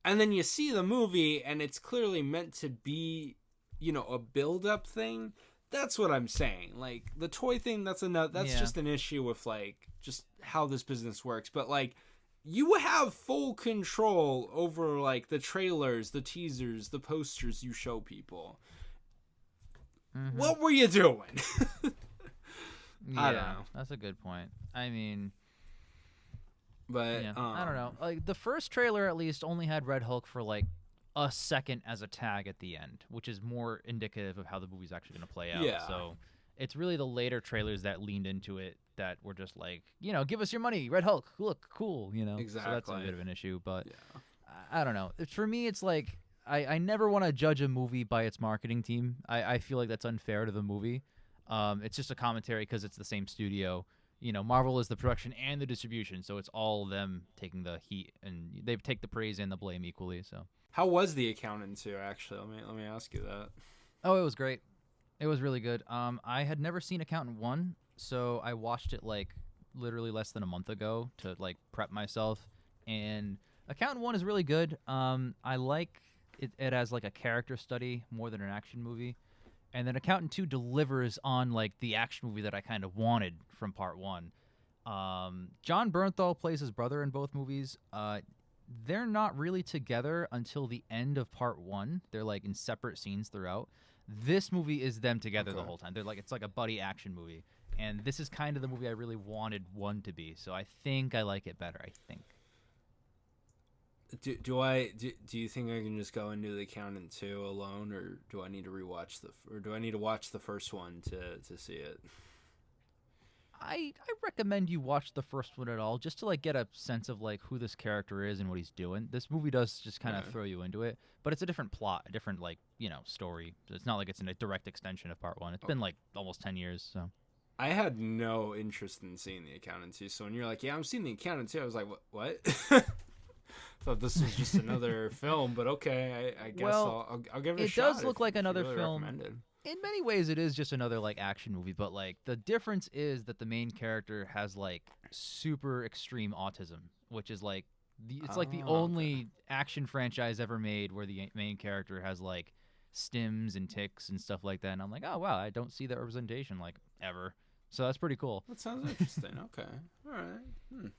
Speaker 1: and then you see the movie and it's clearly meant to be, a build-up thing, that's what I'm saying. Like, the toy thing, that's just an issue with, like, just how this business works. But, like, you have full control over like the trailers, the teasers, the posters you show people. Mm-hmm. What were you doing?
Speaker 2: I don't know. That's a good point. I mean,
Speaker 1: But
Speaker 2: Yeah, I don't know. Like the first trailer at least only had Red Hulk for like a second as a tag at the end, which is more indicative of how the movie's actually going to play out.
Speaker 1: Yeah.
Speaker 2: So it's really the later trailers that leaned into it that were just like, give us your money, Red Hulk, look cool, So that's a
Speaker 1: Exactly.
Speaker 2: bit of an issue. But
Speaker 1: Yeah.
Speaker 2: I don't know. For me, it's like I never want to judge a movie by its marketing team. I feel like that's unfair to the movie. It's just a commentary because it's the same studio. Marvel is the production and the distribution, so it's all them taking the heat, and they take the praise and the blame equally. So,
Speaker 1: How was The Accountant 2, actually? Let me ask you that.
Speaker 2: oh, it was great. It was really good. I had never seen Accountant 1, so I watched it like literally less than a month ago to like prep myself. And Accountant 1 is really good. I like it as like a character study more than an action movie. And then Accountant 2 delivers on like the action movie that I kind of wanted from part 1. John Bernthal plays his brother in both movies. They're not really together until the end of part 1. They're like in separate scenes throughout. This movie is them together the whole time. They're like, it's like a buddy action movie. And this is kind of the movie I really wanted 1 to be. So I think I like it better, I think.
Speaker 1: Do you think I can just go into The Accountant 2 alone, or do I need to rewatch do I need to watch the first one to see it?
Speaker 2: I recommend you watch the first one at all, just to like get a sense of like who this character is and what he's doing. This movie does just kind of throw you into it, but it's a different plot, a different like story. It's not like it's a direct extension of part 1. It's been like almost 10 years, so.
Speaker 1: I had no interest in seeing The Accountant 2, so when you're like, yeah, I'm seeing The Accountant 2, I was like, what? Thought this was just another film, but okay, I guess
Speaker 2: Well,
Speaker 1: I'll give it a
Speaker 2: it
Speaker 1: shot.
Speaker 2: does look like
Speaker 1: if you
Speaker 2: another
Speaker 1: really
Speaker 2: film.
Speaker 1: recommend it.
Speaker 2: In many ways, it is just another like action movie, but like the difference is that the main character has like super extreme autism, which is like it's like the only action franchise ever made where the main character has like stims and tics and stuff like that. And I'm like, oh wow, I don't see that representation like ever. So that's pretty cool.
Speaker 1: That sounds interesting. Okay, all right.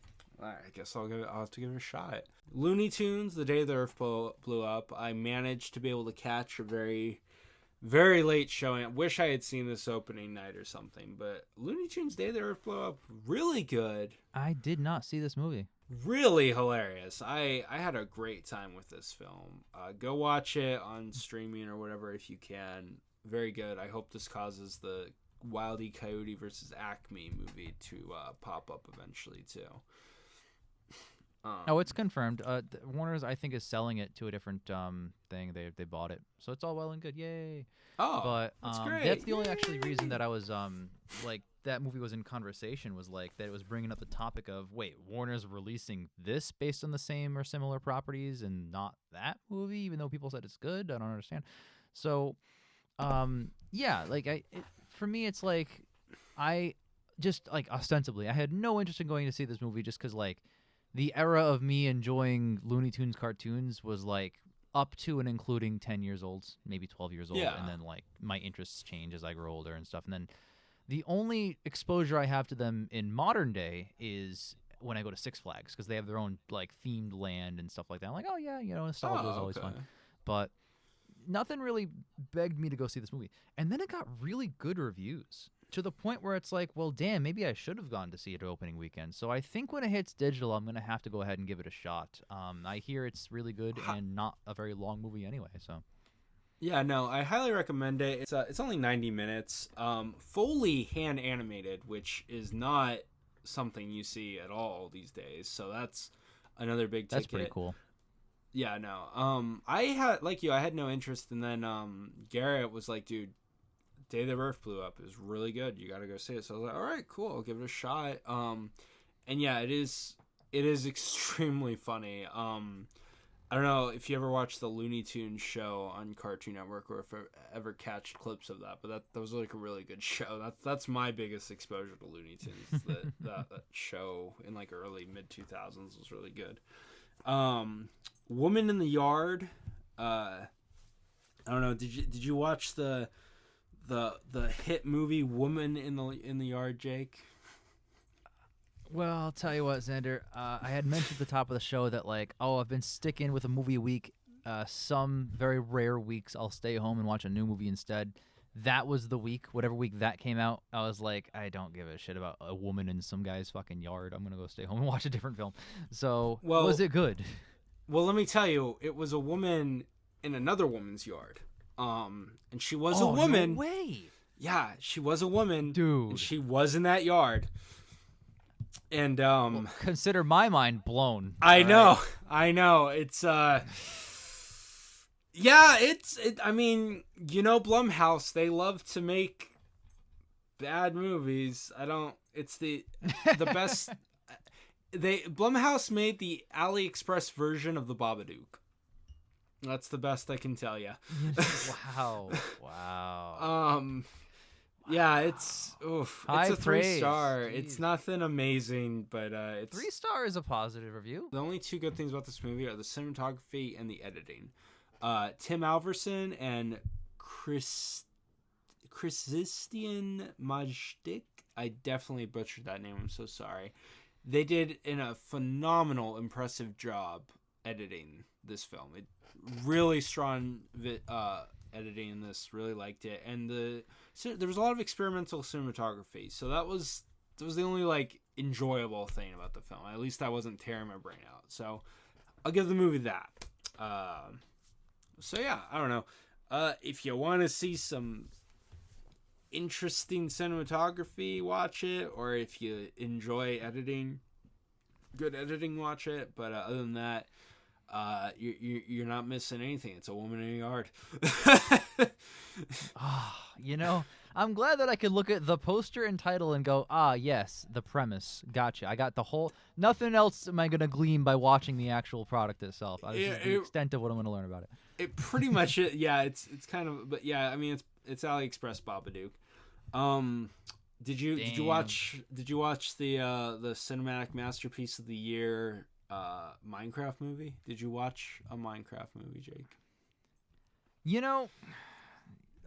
Speaker 1: I guess I'll have to give it a shot. Looney Tunes: The Day the Earth Blew Up. I managed to be able to catch a very, very late showing. I wish I had seen this opening night or something. But Looney Tunes: Day the Earth Blew Up, really good.
Speaker 2: I did not see this movie.
Speaker 1: Really hilarious. I had a great time with this film. Go watch it on streaming or whatever if you can. Very good. I hope this causes the Wile E. Coyote versus Acme movie to pop up eventually too.
Speaker 2: Oh, it's confirmed. Warner's, I think, is selling it to a different thing. They bought it, so it's all well and good. Yay!
Speaker 1: Oh,
Speaker 2: but
Speaker 1: that's great.
Speaker 2: that's the only actually reason that I was like that movie was in conversation, was like that it was bringing up the topic of, wait, Warner's releasing this based on the same or similar properties and not that movie, even though people said it's good. I don't understand. So, yeah, like for me, it's like I just like ostensibly I had no interest in going to see this movie just because like. The era of me enjoying Looney Tunes cartoons was like up to and including 10 years old, maybe 12 years old.
Speaker 1: Yeah.
Speaker 2: And then like my interests change as I grow older and stuff. And then the only exposure I have to them in modern day is when I go to Six Flags, because they have their own like themed land and stuff like that. I'm like, oh yeah, nostalgia is always fun. But nothing really begged me to go see this movie. And then it got really good reviews. To the point where it's like, well, damn, maybe I should have gone to see it opening weekend. So I think when it hits digital, I'm going to have to go ahead and give it a shot. I hear it's really good and not a very long movie anyway. So,
Speaker 1: yeah, no, I highly recommend it. It's only 90 minutes, fully hand animated, which is not something you see at all these days. So that's another big ticket.
Speaker 2: That's pretty cool.
Speaker 1: Yeah, no. I had no interest, and then Garrett was like, dude, Day the Earth Blew Up is really good. You got to go see it. So I was like, all right, cool. I'll give it a shot. And yeah, it is extremely funny. I don't know if you ever watched the Looney Tunes show on Cartoon Network or if you ever catch clips of that, but that was like a really good show. That's my biggest exposure to Looney Tunes. that show in like early mid 2000s was really good. Woman in the Yard. I don't know. Did you watch the hit movie Woman in the Yard, Jake?
Speaker 2: Well, I'll tell you what, Xander. I had mentioned at the top of the show that like, I've been sticking with a movie a week. Some very rare weeks I'll stay home and watch a new movie instead. that was the week, whatever week that came out, I was like, I don't give a shit about a woman in some guy's fucking yard. I'm gonna go stay home and watch a different film. So,
Speaker 1: Well-
Speaker 2: was it good?
Speaker 1: Well, let me tell you, it was a woman in another woman's yard. And she was a
Speaker 2: Oh,
Speaker 1: woman.
Speaker 2: No way.
Speaker 1: Yeah, she was a woman.
Speaker 2: Dude.
Speaker 1: And she was in that yard. And
Speaker 2: Consider my mind blown.
Speaker 1: I
Speaker 2: all right?
Speaker 1: know. It's yeah, I mean, Blumhouse, they love to make bad movies. It's the best. Blumhouse made the AliExpress version of the Babadook. That's the best I can tell you.
Speaker 2: Wow.
Speaker 1: Yeah, it's
Speaker 2: High
Speaker 1: a 3-star.
Speaker 2: praise.
Speaker 1: It's nothing amazing, but it's
Speaker 2: 3-star is a positive review.
Speaker 1: the only two good things about this movie are the cinematography and the editing. Tim Alverson and Christian Majdik. I definitely butchered that name. I'm so sorry. They did a phenomenal, impressive job editing this film. It really strong editing in this. Really liked it, and there was a lot of experimental cinematography. So that was the only enjoyable thing about the film. At least I wasn't tearing my brain out. So I'll give the movie that. So yeah, I don't know. If you want to see some interesting cinematography, watch it. Or if you enjoy good editing, watch it. But other than that, you're not missing anything. It's a woman in a yard.
Speaker 2: I'm glad that I could look at the poster and title and go, yes, the premise. Gotcha. I got the whole. Nothing else am I going to glean by watching the actual product itself. This is the extent of what I'm going to learn about it.
Speaker 1: It pretty much yeah, it's kind of, but yeah, I mean it's AliExpress Babadook. Did you watch the cinematic masterpiece of the year Minecraft movie? Did you watch a Minecraft movie, Jake?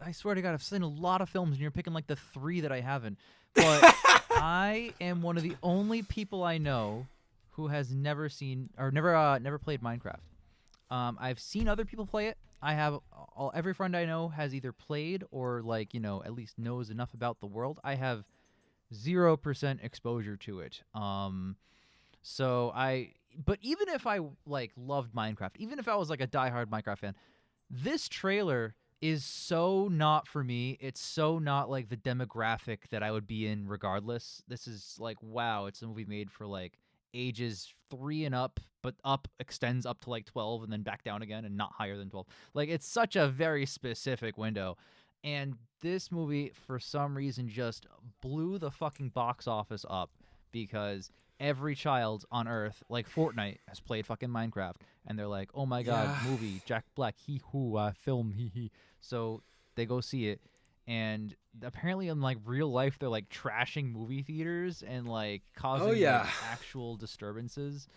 Speaker 2: I swear to God, I've seen a lot of films, and you're picking the 3 that I haven't. But I am one of the only people I know who has never seen or never played Minecraft. I've seen other people play it. I have every friend I know has either played or at least knows enough about the world. I have 0% exposure to it. But even if I loved Minecraft, even if I was a diehard Minecraft fan, this trailer is so not for me. It's so not the demographic that I would be in regardless. This is wow, it's a movie made for ages 3 and up, but up extends up to 12 and then back down again and not higher than 12. It's such a very specific window. And this movie, for some reason, just blew the fucking box office up because every child on Earth, Fortnite, has played fucking Minecraft. And they're like, oh my God,
Speaker 1: Yeah.
Speaker 2: movie, Jack Black, film, hee. So they go see it. And apparently in real life, they're trashing movie theaters and causing actual disturbances.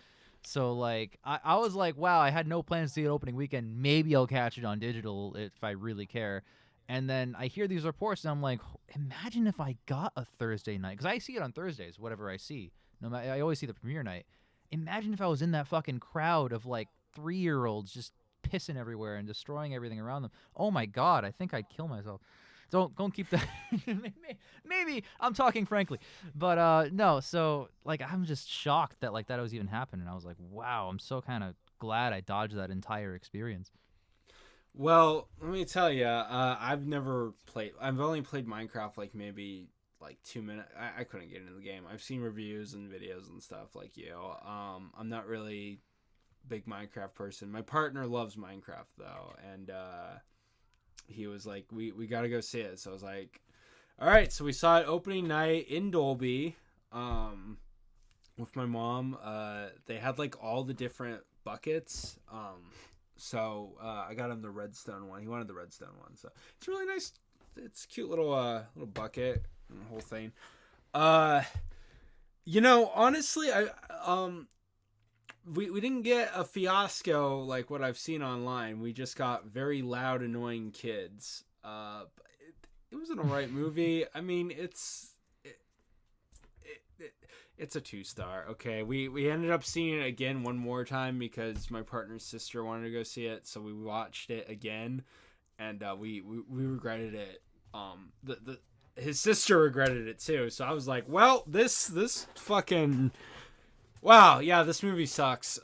Speaker 2: So I was wow, I had no plans to see it opening weekend. Maybe I'll catch it on digital if I really care. And then I hear these reports and I'm like, imagine if I got a Thursday night, because I see it on Thursdays, whatever I see. No matter, I always see the premiere night. Imagine if I was in that fucking crowd of 3-year-olds just pissing everywhere and destroying everything around them. Oh my God, I think I'd kill myself. Don't keep that. Maybe I'm talking frankly, but no. So I'm just shocked that that was even happening. I was like, wow, I'm so kind of glad I dodged that entire experience.
Speaker 1: Well, let me tell you, I've never played. I've only played Minecraft maybe 2 minutes. I couldn't get into the game. I've seen reviews and videos and stuff like you. I'm not really a big Minecraft person. My partner loves Minecraft though, and he was like, we got to go see it. So I was like, all right. So we saw it opening night in Dolby with my mom. They had all the different buckets. So I got him the redstone one. He wanted the redstone one. So it's really nice. It's a cute little bucket and the whole thing. Honestly, we didn't get a fiasco like what I've seen online. We just got very loud, annoying kids. It was an alright movie. I mean, it's a 2-star. Okay, we ended up seeing it again one more time because my partner's sister wanted to go see it, so we watched it again, and we regretted it the his sister regretted it too. So I was like, well, this fucking wow, yeah, this movie sucks.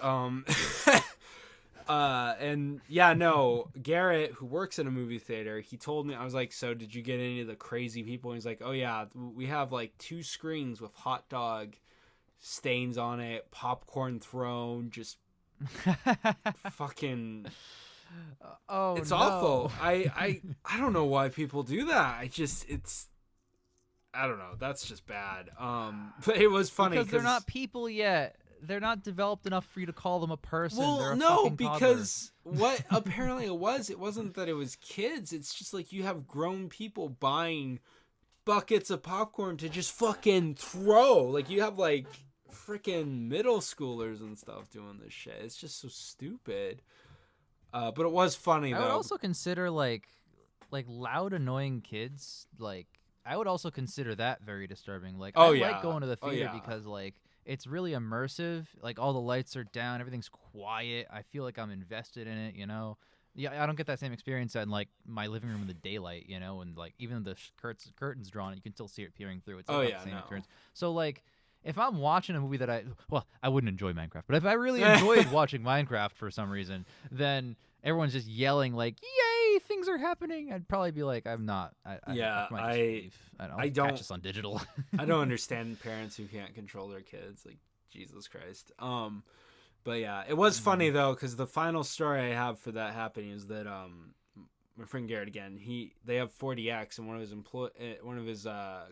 Speaker 1: And yeah, no, Garrett, who works in a movie theater, he told me, I was like, so did you get any of the crazy people? And he's like, oh yeah, we have like 2 screens with hot dog stains on it, popcorn thrown, just fucking
Speaker 2: Oh,
Speaker 1: it's
Speaker 2: no.
Speaker 1: awful. I don't know why people do that. I don't know. That's just bad. But it was funny
Speaker 2: Because they're not people yet. They're not developed enough for you to call them a person. They're
Speaker 1: well,
Speaker 2: a
Speaker 1: no,
Speaker 2: fucking toddler.
Speaker 1: because what apparently it wasn't that it was kids. It's just like you have grown people buying buckets of popcorn to just fucking throw. Like you have like freaking middle schoolers and stuff doing this shit. It's just so stupid. But it was funny
Speaker 2: I
Speaker 1: though.
Speaker 2: would also consider like loud, annoying kids. Like I would also consider that very disturbing. Like I like going to the theater because like it's really immersive. Like all the lights are down, everything's quiet. I feel like I'm invested in it. You know. Yeah, I don't get that same experience in like my living room in the daylight. You know, and like even the curtains drawn, you can still see it peering through. It's like not the same experience. So like. If I'm watching a movie that I wouldn't enjoy Minecraft, but if I really enjoyed watching Minecraft for some reason, then everyone's just yelling like, "Yay, things are happening!" I'd probably be like, "I'm not." I don't catch this on digital.
Speaker 1: I don't understand parents who can't control their kids. Like Jesus Christ. But yeah, it was funny though because the final story I have for that happening is that my friend Garrett again, they have 40X, and one of his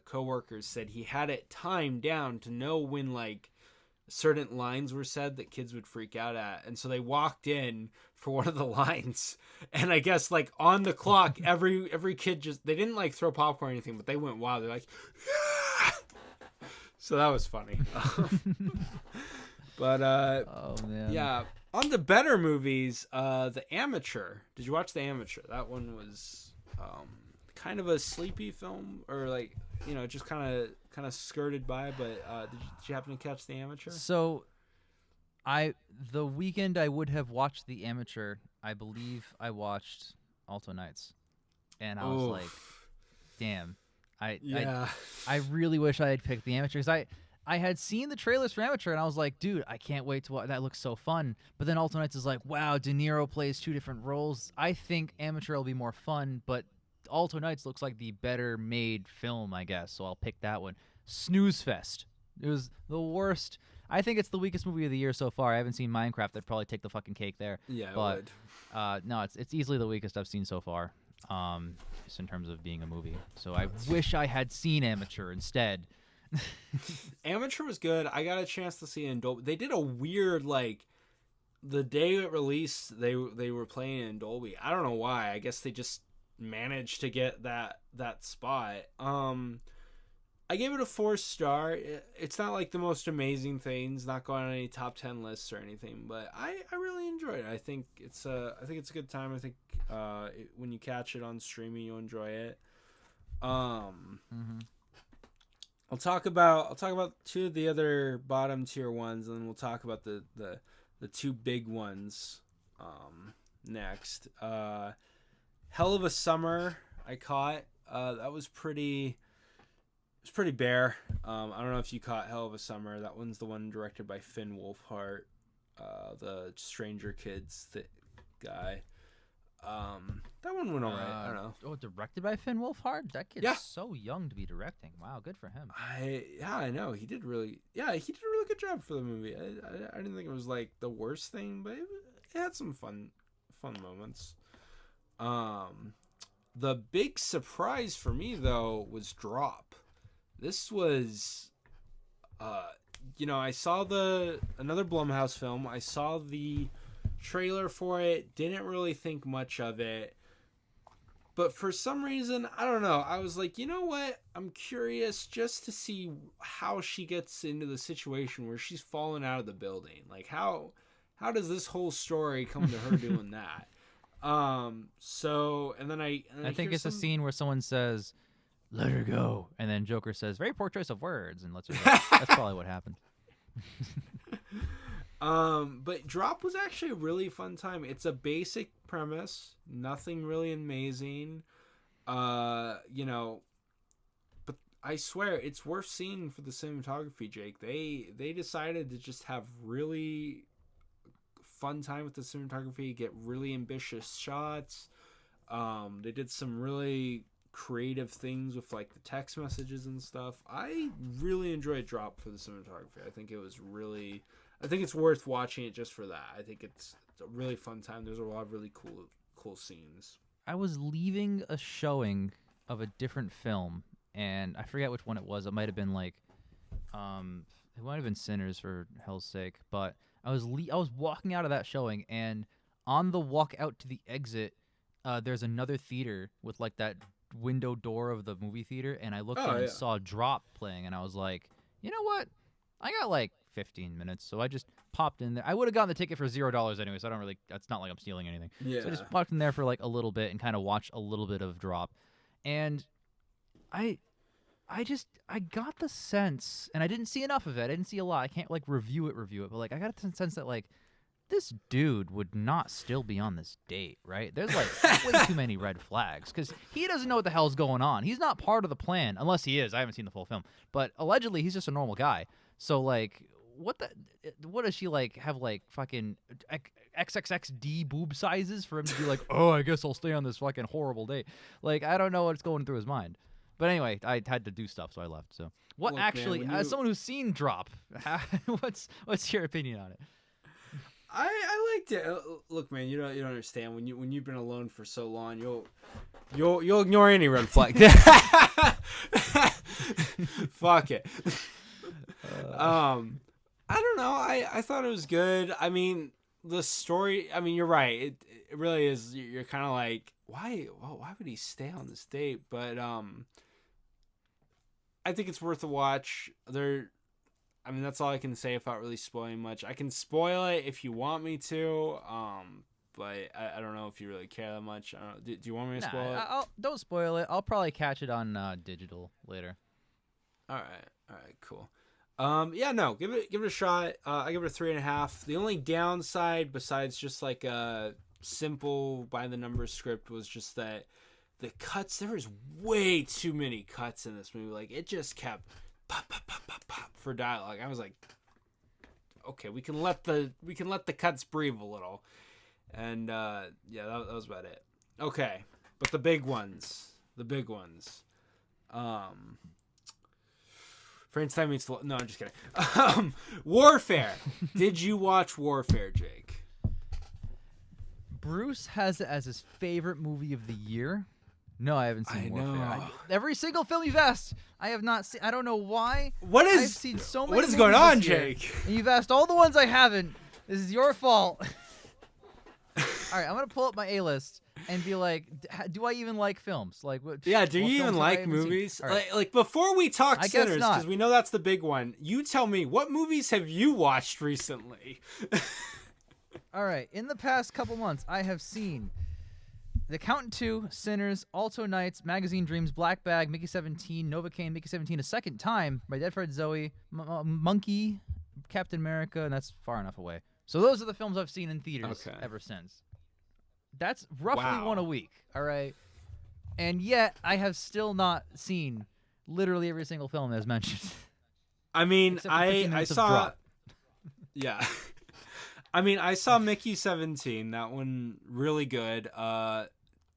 Speaker 1: coworkers said he had it timed down to know when like certain lines were said that kids would freak out at, and so they walked in for one of the lines, and I guess like on the clock, every kid they didn't like throw popcorn or anything, but they went wild. They're like, yeah! So that was funny. But
Speaker 2: oh man,
Speaker 1: yeah. On the better movies, The Amateur. Did you watch The Amateur? That one was kind of a sleepy film, or like just kind of skirted by. But did you happen to catch The Amateur?
Speaker 2: So, the weekend I would have watched The Amateur. I believe I watched Alto Nights, and I was like, damn, I really wish I had picked The Amateur because I had seen the trailers for Amateur, and I was like, dude, I can't wait to watch. That looks so fun. But then Alto Nights is like, wow, De Niro plays 2 different roles. I think Amateur will be more fun, but Alto Nights looks like the better made film, I guess. So I'll pick that one. Snooze Fest. It was the worst. I think it's the weakest movie of the year so far. I haven't seen Minecraft. I'd probably take the fucking cake there.
Speaker 1: Yeah,
Speaker 2: but no, it's easily the weakest I've seen so far, just in terms of being a movie. So I wish I had seen Amateur instead.
Speaker 1: Amateur was good. I got a chance to see it in Dolby. They did a weird like the day it released. They were playing in Dolby. I don't know why. I guess they just managed to get that spot. I gave it a 4-star. It's not like the most amazing things. Not going on any top 10 lists or anything. But I really enjoyed it. I think it's a good time. I think when you catch it on streaming, you'll enjoy it. I'll talk about 2 of the other bottom tier ones, and then we'll talk about the 2 big ones next. Hell of a Summer I caught. That was pretty. It was pretty bare. I don't know if you caught Hell of a Summer. That one's the one directed by Finn Wolfhard, the Stranger Kids guy. That one went alright. I don't know.
Speaker 2: Oh, directed by Finn Wolfhard? That kid's so young to be directing. Wow, good for him.
Speaker 1: I know. He did a really good job for the movie. I didn't think it was like the worst thing, but it had some fun moments. The big surprise for me though was Drop. This was I saw another Blumhouse film. I saw the trailer for it, didn't really think much of it, but for some reason, I don't know, I was like, you know what, I'm curious just to see how she gets into the situation where she's fallen out of the building. Like how does this whole story come to her doing that? So and then I
Speaker 2: think it's a scene where someone says, "Let her go," and then Joker says, "Very poor choice of words," and lets her go. That's probably what happened.
Speaker 1: But Drop was actually a really fun time. It's a basic premise, nothing really amazing. You know, but I swear it's worth seeing for the cinematography, Jake. They decided to just have really fun time with the cinematography, get really ambitious shots. They did some really creative things with like the text messages and stuff. I really enjoyed Drop for the cinematography. I think it's worth watching it just for that. I think it's a really fun time. There's a lot of really cool scenes.
Speaker 2: I was leaving a showing of a different film, and I forget which one it was. It might have been like, it might have been Sinners for hell's sake. But I was walking out of that showing, and on the walk out to the exit, there's another theater with like that window door of the movie theater, and I looked in and saw Drop playing, and I was like, you know what? I got like 15 minutes, so I just popped in there. I would have gotten the ticket for $0 anyway, so I don't really. That's not like I'm stealing anything.
Speaker 1: Yeah.
Speaker 2: So I just popped in there for like a little bit and kind of watched a little bit of Drop, and I got the sense, and I didn't see enough of it. I didn't see a lot. I can't like review it, but like I got the sense that like this dude would not still be on this date, right? There's like way too many red flags because he doesn't know what the hell's going on. He's not part of the plan, unless he is. I haven't seen the full film, but allegedly he's just a normal guy. So like, what does she like have like fucking XXXD boob sizes for him to be like, oh, I guess I'll stay on this fucking horrible date? Like, I don't know what's going through his mind. But anyway, I had to do stuff, so I left. So what
Speaker 1: Look,
Speaker 2: actually,
Speaker 1: man,
Speaker 2: as someone who's seen Drop, what's your opinion on it?
Speaker 1: I liked it. Look, man, you don't understand when you've been alone for so long, you'll ignore any red flag. Fuck it. I don't know. I thought it was good. I mean, the story. I mean, you're right. It really is. You're kind of like, why would he stay on this date? But I think it's worth a watch. I mean, that's all I can say without really spoiling much. I can spoil it if you want me to, but I don't know if you really care that much. I don't, do you want me to spoil it?
Speaker 2: Don't spoil it. I'll probably catch it on digital later.
Speaker 1: All right, cool. Yeah, no, give it a shot. I give it a 3.5. The only downside, besides just like a simple by the numbers script, was just that the cuts. There was way too many cuts in this movie. Like, it just kept pop, pop, pop, pop, pop for dialogue. I was like, okay, we can let the cuts breathe a little. And yeah, that was about it. Okay, but the big ones. French time meets no, I'm just kidding. Warfare. Did you watch Warfare, Jake?
Speaker 2: Bruce has it as his favorite movie of the year. No, I haven't seen Warfare. Every single film you've asked, I have not seen. I don't know why. I've seen so many.
Speaker 1: What is going on,
Speaker 2: this year,
Speaker 1: Jake?
Speaker 2: and you've asked all the ones I haven't. This is your fault. All right, I'm gonna pull up my A list and be like, do I even like films? Like, what?
Speaker 1: Yeah, do
Speaker 2: what
Speaker 1: you even
Speaker 2: films have I
Speaker 1: like
Speaker 2: even
Speaker 1: movies?
Speaker 2: seen? All right.
Speaker 1: Like before we talk
Speaker 2: I guess
Speaker 1: Sinners,
Speaker 2: not.
Speaker 1: because we know that's the big one. You tell me, what movies have you watched recently?
Speaker 2: All right, in the past couple months, I have seen The Accountant 2, Sinners, Alto Nights, Magazine Dreams, Black Bag, Mickey 17, Novocaine, Mickey 17 a second time, My Dead Friend Zoe, Monkey, Captain America, and that's far enough away. So those are the films I've seen in theaters ever since. That's roughly one a week, all right? And yet, I have still not seen literally every single film as mentioned.
Speaker 1: I mean,
Speaker 2: Except for 15
Speaker 1: I
Speaker 2: minutes of
Speaker 1: saw...
Speaker 2: Drop.
Speaker 1: Yeah. I mean, I saw Mickey 17. That one, really good.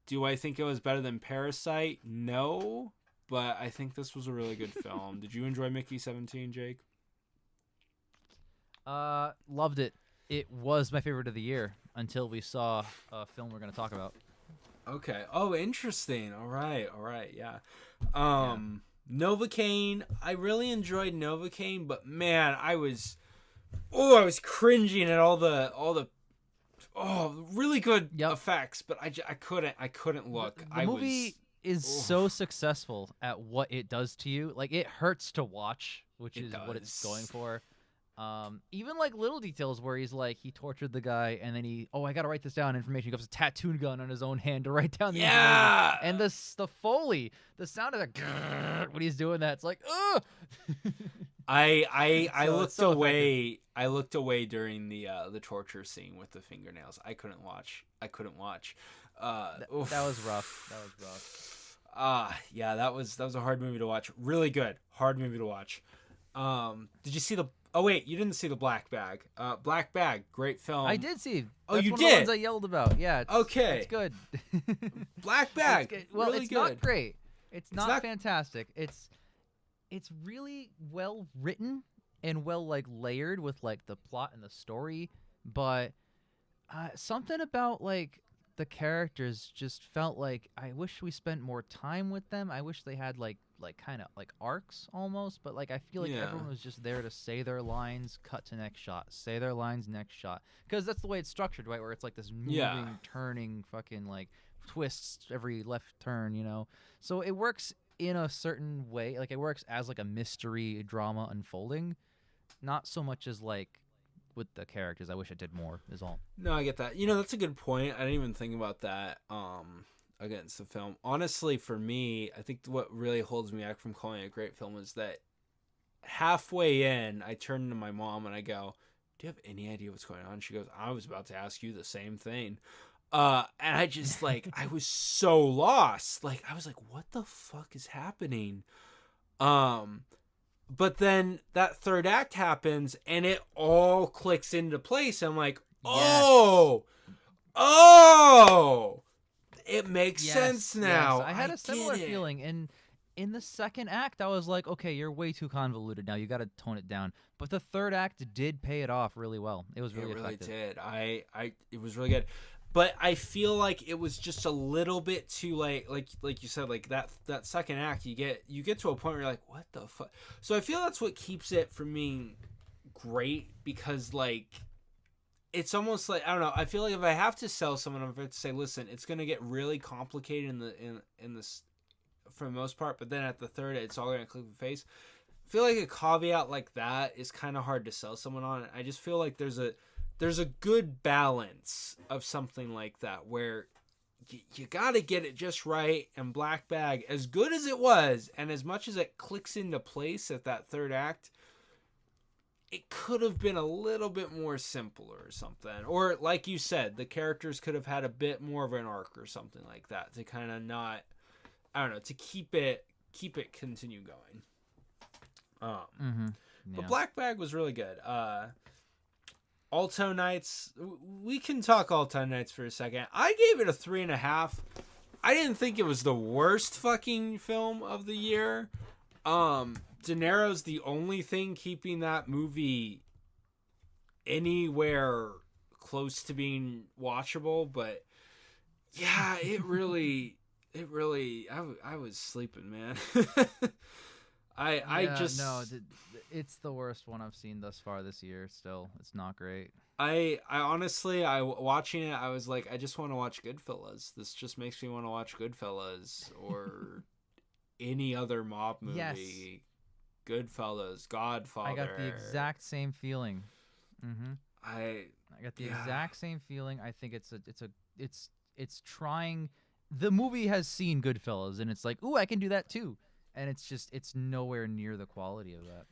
Speaker 1: Do I think it was better than Parasite? No. But I think this was a really good film. Did you enjoy Mickey 17, Jake?
Speaker 2: Loved it. It was my favorite of the year until we saw a film we're going to talk about.
Speaker 1: Okay. Oh, interesting. All right. Yeah. Novocaine. I really enjoyed Novocaine, but man, I was cringing at all the really good effects, but I couldn't look.
Speaker 2: The movie is so successful at what it does to you. Like, it hurts to watch, which is what it's going for. Even like little details where he's like, he tortured the guy and then I gotta write this down information. He goes a tattoo gun on his own hand to write down the information. And the Foley, the sound of that when he's doing that, it's like, ugh.
Speaker 1: I looked away. I looked away during the torture scene with the fingernails. I couldn't watch.
Speaker 2: That was rough.
Speaker 1: Yeah, that was a hard movie to watch. Really good. Hard movie to watch. Did you see the Oh wait, you didn't see the Black Bag. Black Bag, great film.
Speaker 2: I did see.
Speaker 1: Oh,
Speaker 2: That's
Speaker 1: you
Speaker 2: one
Speaker 1: did?
Speaker 2: Of the ones I yelled about. Yeah. It's,
Speaker 1: Okay.
Speaker 2: It's good.
Speaker 1: Black Bag.
Speaker 2: It's good. Well,
Speaker 1: really
Speaker 2: it's
Speaker 1: good.
Speaker 2: not great. It's
Speaker 1: not-
Speaker 2: not fantastic. It's really well written and well like layered with like the plot and the story, but something about like the characters just felt like I wish we spent more time with them. I wish they had like kind of like arcs almost, but like I feel like
Speaker 1: Yeah.
Speaker 2: everyone was just there to say their lines, cut to next shot, say their lines, next shot, because that's the way it's structured, right? Where it's like this moving,
Speaker 1: Yeah.
Speaker 2: turning, fucking like twists every left turn, you know. So it works in a certain way, like it works as like a mystery drama unfolding, not so much as like with the characters. I wish it did more. Is all.
Speaker 1: No, I get that. You know, that's a good point. I didn't even think about that against the film. Honestly, for me, I think what really holds me back from calling it a great film is that halfway in, I turn to my mom and I go, "Do you have any idea what's going on?" She goes, "I was about to ask you the same thing." And I just like I was so lost. Like I was like, "What the fuck is happening?" But then that third act happens and it all clicks into place. I'm like, oh, it makes sense now.
Speaker 2: Yes. I had a similar
Speaker 1: get it.
Speaker 2: feeling. And in the second act, I was like, okay, you're way too convoluted now. You got to tone it down. But the third act did pay it off really well. It was really
Speaker 1: It really
Speaker 2: effective.
Speaker 1: did. It was really good. But I feel like it was just a little bit too like you said, like that second act, you get to a point where you're like, what the fuck? So I feel that's what keeps it from being great, because like it's almost like, I don't know, I feel like if I have to sell someone, I'm going to say, listen, it's going to get really complicated in this for the most part, but then at the third, it's all going to click in the face. I feel like a caveat like that is kind of hard to sell someone on. I just feel like there's a good balance of something like that where you got to get it just right. And Black Bag, as good as it was, and as much as it clicks into place at that third act, it could have been a little bit more simpler or something. Or like you said, the characters could have had a bit more of an arc or something like that to kind of not, I don't know, to keep it continue going. But Black Bag was really good. Alto Nights, we can talk Alto Nights for a second. I gave it a 3.5. I didn't think it was the worst fucking film of the year. De Niro's the only thing keeping that movie anywhere close to being watchable, but yeah, it really, I was sleeping, man.
Speaker 2: It's the worst one I've seen thus far this year. Still, it's not great.
Speaker 1: I honestly, watching it, I was like, I just want to watch Goodfellas. This just makes me want to watch Goodfellas or any other mob movie.
Speaker 2: Yes.
Speaker 1: Goodfellas, Godfather.
Speaker 2: I got the exact same feeling.
Speaker 1: I
Speaker 2: got the exact same feeling. I think it's trying. The movie has seen Goodfellas, and it's like, ooh, I can do that too. And it's nowhere near the quality of that.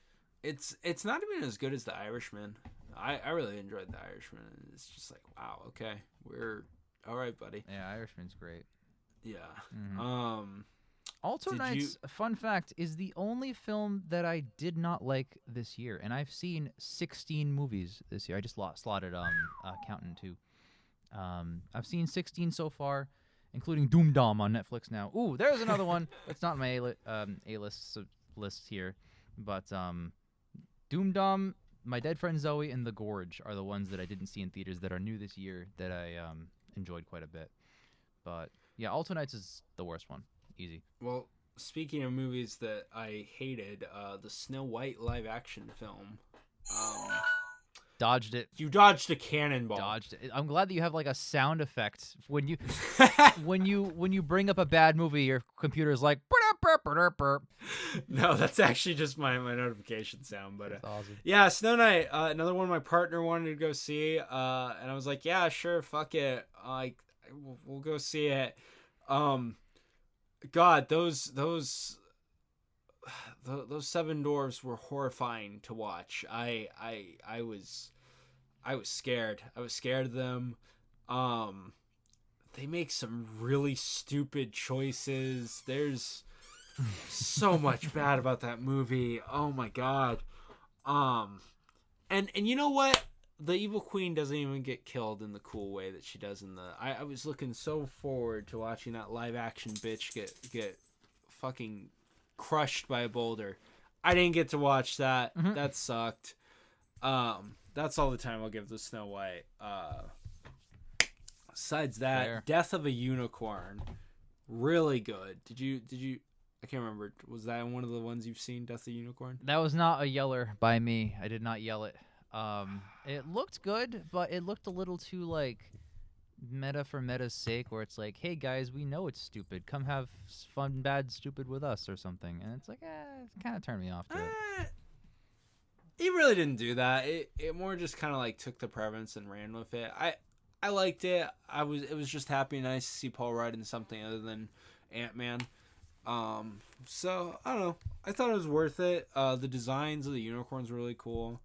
Speaker 1: It's not even as good as The Irishman. I really enjoyed The Irishman. It's just like, wow, okay, we're all right, buddy.
Speaker 2: Yeah, Irishman's great.
Speaker 1: Yeah.
Speaker 2: Alto Nights, fun fact, is the only film that I did not like this year, and I've seen 16 movies this year. I just slotted Counting too. I've seen 16 so far, including Doom Dom on Netflix now. Ooh, there's another one. It's not my A-list list here, but Doom Dom, My Dead Friend Zoe, and The Gorge are the ones that I didn't see in theaters that are new this year that I enjoyed quite a bit. But yeah, Alto Nights is the worst one. Easy.
Speaker 1: Well, speaking of movies that I hated, the Snow White live action film.
Speaker 2: Dodged it.
Speaker 1: You dodged a cannonball.
Speaker 2: Dodged it. I'm glad that you have like a sound effect when you when you bring up a bad movie. Your computer's like.
Speaker 1: No, that's actually just my notification sound. But
Speaker 2: That's awesome.
Speaker 1: yeah, Snow Night. Another one my partner wanted to go see, and I was like, yeah, sure, fuck it. We'll go see it. God, those seven dwarves were horrifying to watch. I was scared. I was scared of them. they make some really stupid choices. There's so much bad about that movie. Oh my god. And you know what? The evil queen doesn't even get killed in the cool way that she does in the. I was looking so forward to watching that live action bitch get fucking crushed by a boulder. I didn't get to watch that.
Speaker 2: Mhm.
Speaker 1: That sucked. That's all the time I'll give the Snow White. Besides that,
Speaker 2: Fair.
Speaker 1: Death of a Unicorn, really good. Did you? I can't remember. Was that one of the ones you've seen, Death of a Unicorn?
Speaker 2: That was not a yeller by me. I did not yell it. It looked good, but it looked a little too like meta for meta's sake, where it's like, hey guys, we know it's stupid. Come have fun, bad, stupid with us or something. And it's like, it kind of turned me off to it.
Speaker 1: It really didn't do that. It more just kind of like took the premise and ran with it. I liked it. It was just happy and nice to see Paul Rudd in something other than Ant-Man. So I don't know. I thought it was worth it. The designs of the unicorns were really cool.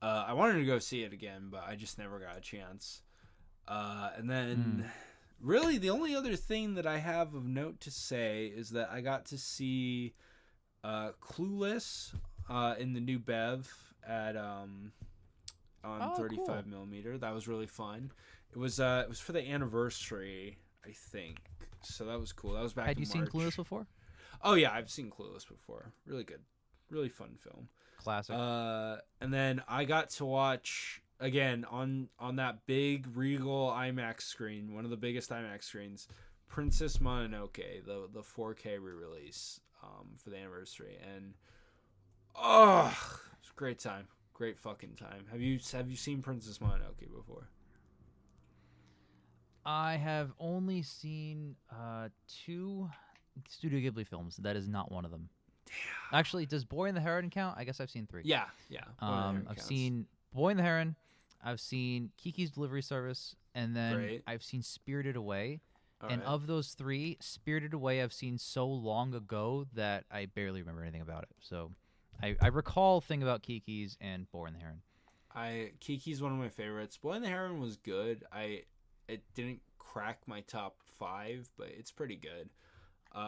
Speaker 1: I wanted to go see it again, but I just never got a chance. And then really the only other thing that I have of note to say is that I got to see Clueless in the new Bev at on 35
Speaker 2: cool.
Speaker 1: millimeter. That was really fun. It was for the anniversary, I think. So that was cool. That was back
Speaker 2: Had
Speaker 1: in
Speaker 2: you seen
Speaker 1: March.
Speaker 2: Clueless before?
Speaker 1: Oh yeah, I've seen Clueless before. Really good. Really fun film.
Speaker 2: Classic.
Speaker 1: And then I got to watch again on that big Regal IMAX screen, one of the biggest IMAX screens, Princess Mononoke, the 4K re-release for the anniversary, and it's a great time, great fucking time. Have you seen Princess Mononoke before?
Speaker 2: I have only seen 2 Studio Ghibli films. That is not one of them. Damn. Actually, does Boy and the Heron count? I guess I've seen 3.
Speaker 1: Yeah.
Speaker 2: I've seen Boy and the Heron. I've seen Kiki's Delivery Service, and then
Speaker 1: Great.
Speaker 2: I've seen Spirited Away.
Speaker 1: All
Speaker 2: And
Speaker 1: right.
Speaker 2: of those 3, Spirited Away I've seen so long ago that I barely remember anything about it. So I recall thing about Kiki's and Boy and the Heron.
Speaker 1: Kiki's one of my favorites. Boy and the Heron was good. It didn't crack my top 5, but it's pretty good.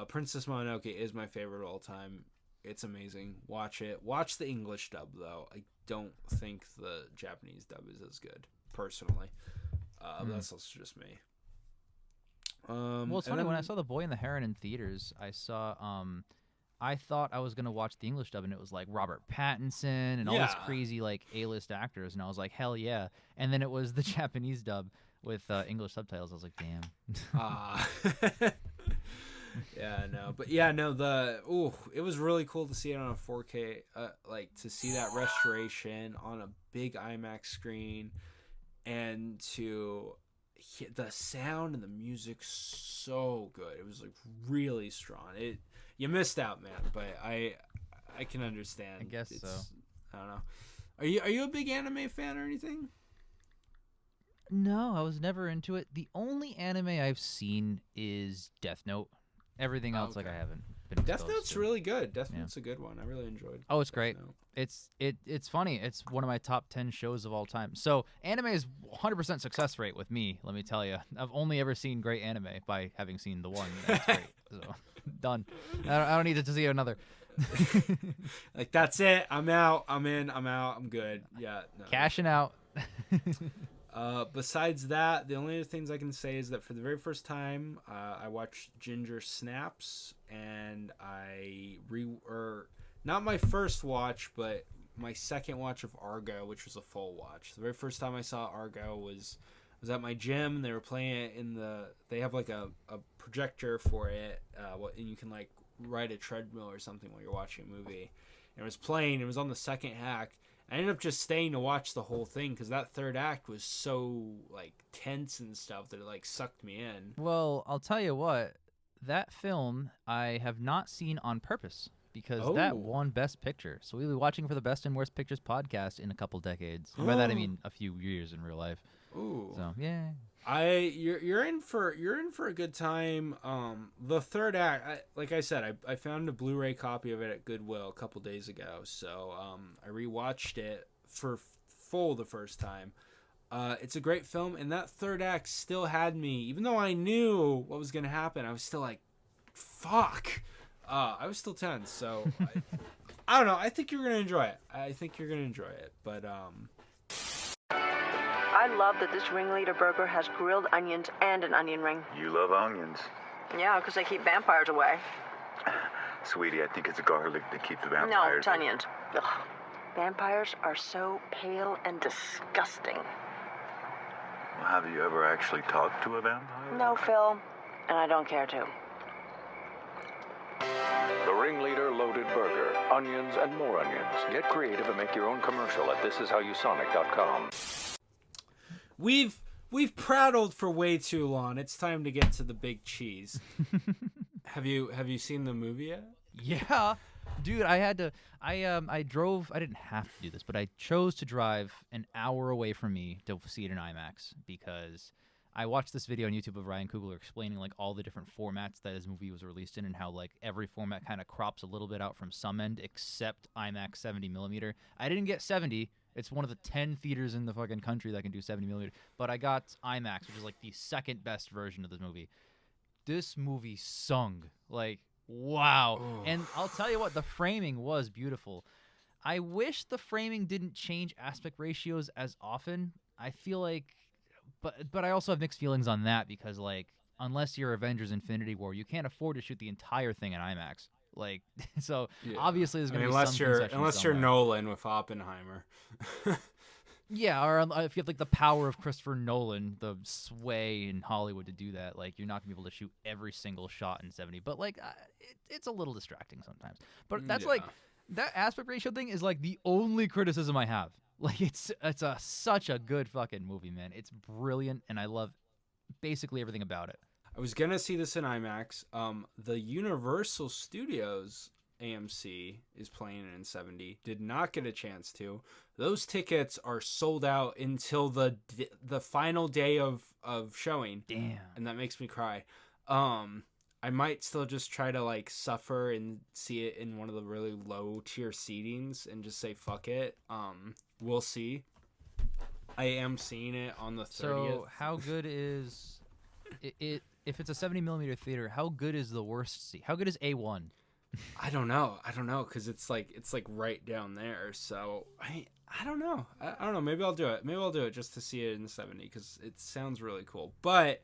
Speaker 1: Princess Mononoke is my favorite of all time. It's amazing. Watch it. Watch the English dub though. I don't think the Japanese dub is as good, personally. But that's also just me.
Speaker 2: Well, it's funny, when I saw The Boy and the Heron in theaters, I thought I was going to watch the English dub, and it was like Robert Pattinson and all this
Speaker 1: Yeah.
Speaker 2: crazy like A-list actors, and I was like, hell yeah. And then it was the Japanese dub with English subtitles. I was like, damn.
Speaker 1: Yeah, no, but yeah, no. It was really cool to see it on a 4K, like to see that restoration on a big IMAX screen, and to hear the sound and the music so good. It was like really strong. You missed out, man, but I can understand.
Speaker 2: I guess so.
Speaker 1: I don't know. Are you a big anime fan or anything?
Speaker 2: No, I was never into it. The only anime I've seen is Death Note. Everything else, like,
Speaker 1: Okay.
Speaker 2: I haven't been
Speaker 1: Death
Speaker 2: exposed
Speaker 1: Note's
Speaker 2: to.
Speaker 1: really good. Death
Speaker 2: Yeah.
Speaker 1: Note's a good one. I really enjoyed.
Speaker 2: Oh, it's
Speaker 1: Death
Speaker 2: great.
Speaker 1: Note.
Speaker 2: It's funny. It's one of my top 10 shows of all time. So anime is 100% success rate with me. Let me tell you, I've only ever seen great anime by having seen the one. That's great. So done. I don't need to see another.
Speaker 1: Like, that's it. I'm out. I'm in. I'm out. I'm good. Yeah. No.
Speaker 2: Cashing out.
Speaker 1: Besides that, the only other things I can say is that for the very first time, I watched Ginger Snaps, and not my first watch, but my second watch of Argo, which was a full watch. The very first time I saw Argo was at my gym, and they were playing it they have like a projector for it, and you can like ride a treadmill or something while you're watching a movie. And it was playing. It was on the second act. I ended up just staying to watch the whole thing because that third act was so like tense and stuff that it like sucked me in.
Speaker 2: Well, I'll tell you what. That film I have not seen on purpose because that
Speaker 1: Oh.
Speaker 2: won Best Picture. So we'll be watching for the Best and Worst Pictures podcast in a couple decades. And by that I mean a few years in real life.
Speaker 1: Ooh.
Speaker 2: So yeah.
Speaker 1: You're in for a good time. The third act, like I said, I found a Blu-ray copy of it at Goodwill a couple days ago, so I rewatched it for full the first time. It's a great film, and that third act still had me, even though I knew what was going to happen. I was still like, fuck. I was still tense, so I don't know. I think you're going to enjoy it. But
Speaker 8: I love that this ringleader burger has grilled onions and an onion ring.
Speaker 5: You love onions.
Speaker 8: Yeah, because they keep vampires away.
Speaker 5: Sweetie, I think it's garlic that keeps the
Speaker 8: No,
Speaker 5: vampires.
Speaker 8: it's onions. Ugh. Vampires are so pale and disgusting.
Speaker 5: Well, have you ever actually talked to a vampire?
Speaker 8: No, Phil, and I don't care to.
Speaker 3: The Ringleader Loaded Burger. Onions and more onions. Get creative and make your own commercial at thisishowyouSonic.com.
Speaker 1: we've prattled for way too long. It's time to get to the big cheese. Have you seen the movie yet?
Speaker 2: Yeah, dude, I drove. I didn't have to do this, but I chose to drive an hour away from me to see it in IMAX because I watched this video on YouTube of Ryan Coogler explaining like all the different formats that his movie was released in and how like every format kind of crops a little bit out from some end except IMAX 70 millimeter. I didn't get 70. It's one of the 10 theaters in the fucking country that can do 70 millimeter, but I got IMAX, which is like the second best version of this movie. This movie sung like wow.
Speaker 1: Ooh.
Speaker 2: And I'll tell you what, the framing was beautiful. I wish the framing didn't change aspect ratios as often. I feel like but I also have mixed feelings on that because like unless you're Avengers Infinity War, you can't afford to shoot the entire thing in IMAX. Like so obviously there's going to be some concessions
Speaker 1: unless you're
Speaker 2: somewhere.
Speaker 1: Nolan with Oppenheimer.
Speaker 2: Yeah, or if you have like the power of Christopher Nolan, the sway in Hollywood to do that, like you're not gonna be able to shoot every single shot in 70. But like, it's a little distracting sometimes. But that's like that aspect ratio thing is like the only criticism I have. Like it's such a good fucking movie, man. It's brilliant, and I love basically everything about it.
Speaker 1: I was gonna see this in IMAX. The Universal Studios AMC is playing it in 70. Did not get a chance to. Those tickets are sold out until the final day of showing.
Speaker 2: Damn.
Speaker 1: And that makes me cry. I might still just try to like suffer and see it in one of the really low tier seatings and just say fuck it. We'll see. I am seeing it on the 30th.
Speaker 2: So how good is it? If it's a 70 millimeter theater, how good is the worst seat? How good is A1?
Speaker 1: I don't know, because it's like right down there. So I don't know. I don't know. Maybe I'll do it. Maybe I'll do it just to see it in 70 because it sounds really cool. But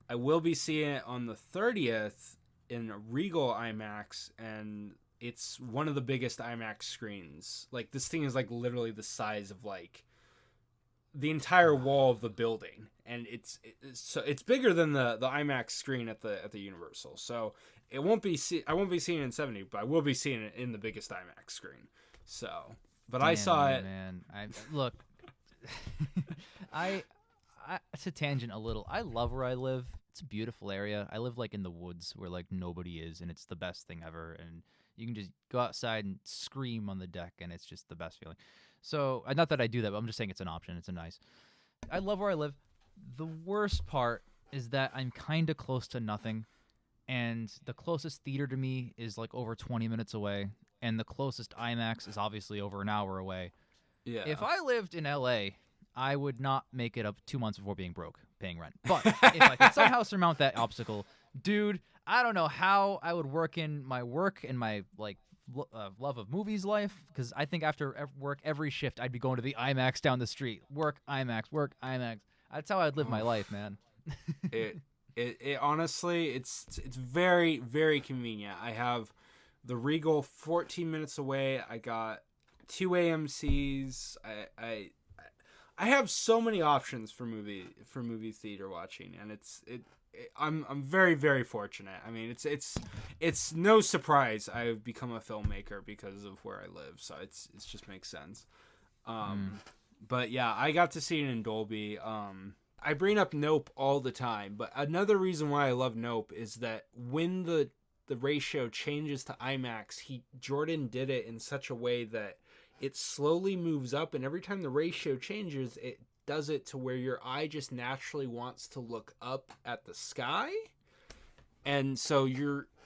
Speaker 1: I will be seeing it on the 30th in Regal IMAX, and it's one of the biggest IMAX screens. Like this thing is like literally the size of like the entire wall of the building, and it's bigger than the IMAX screen at the Universal. So I won't be seeing it in 70, but I will be seeing it in the biggest IMAX screen. So, but I saw it.
Speaker 2: Man, look. It's a tangent a little. I love where I live. It's a beautiful area. I live like in the woods where like nobody is, and it's the best thing ever. And you can just go outside and scream on the deck, and it's just the best feeling. So, not that I do that, but I'm just saying it's an option. It's a nice. I love where I live. The worst part is that I'm kind of close to nothing, and the closest theater to me is like over 20 minutes away, and the closest IMAX is obviously over an hour away.
Speaker 1: Yeah.
Speaker 2: If I lived in LA, I would not make it up 2 months before being broke, paying rent. But if I could somehow surmount that obstacle, dude, I don't know how I would work in my work and my like love of movies life, because I think after work every shift I'd be going to the IMAX down the street. Work IMAX. That's how I'd live my life, man.
Speaker 1: It honestly, it's very, very convenient. I have the Regal 14 minutes away. I got 2 AMCs. I have so many options for movie theater watching, and I'm very, very fortunate. I mean, it's no surprise I've become a filmmaker because of where I live, so it just makes sense. But yeah, I got to see it in Dolby. I bring up Nope all the time, but another reason why I love Nope is that when the ratio changes to IMAX, Jordan did it in such a way that it slowly moves up, and every time the ratio changes, it does it to where your eye just naturally wants to look up at the sky, and so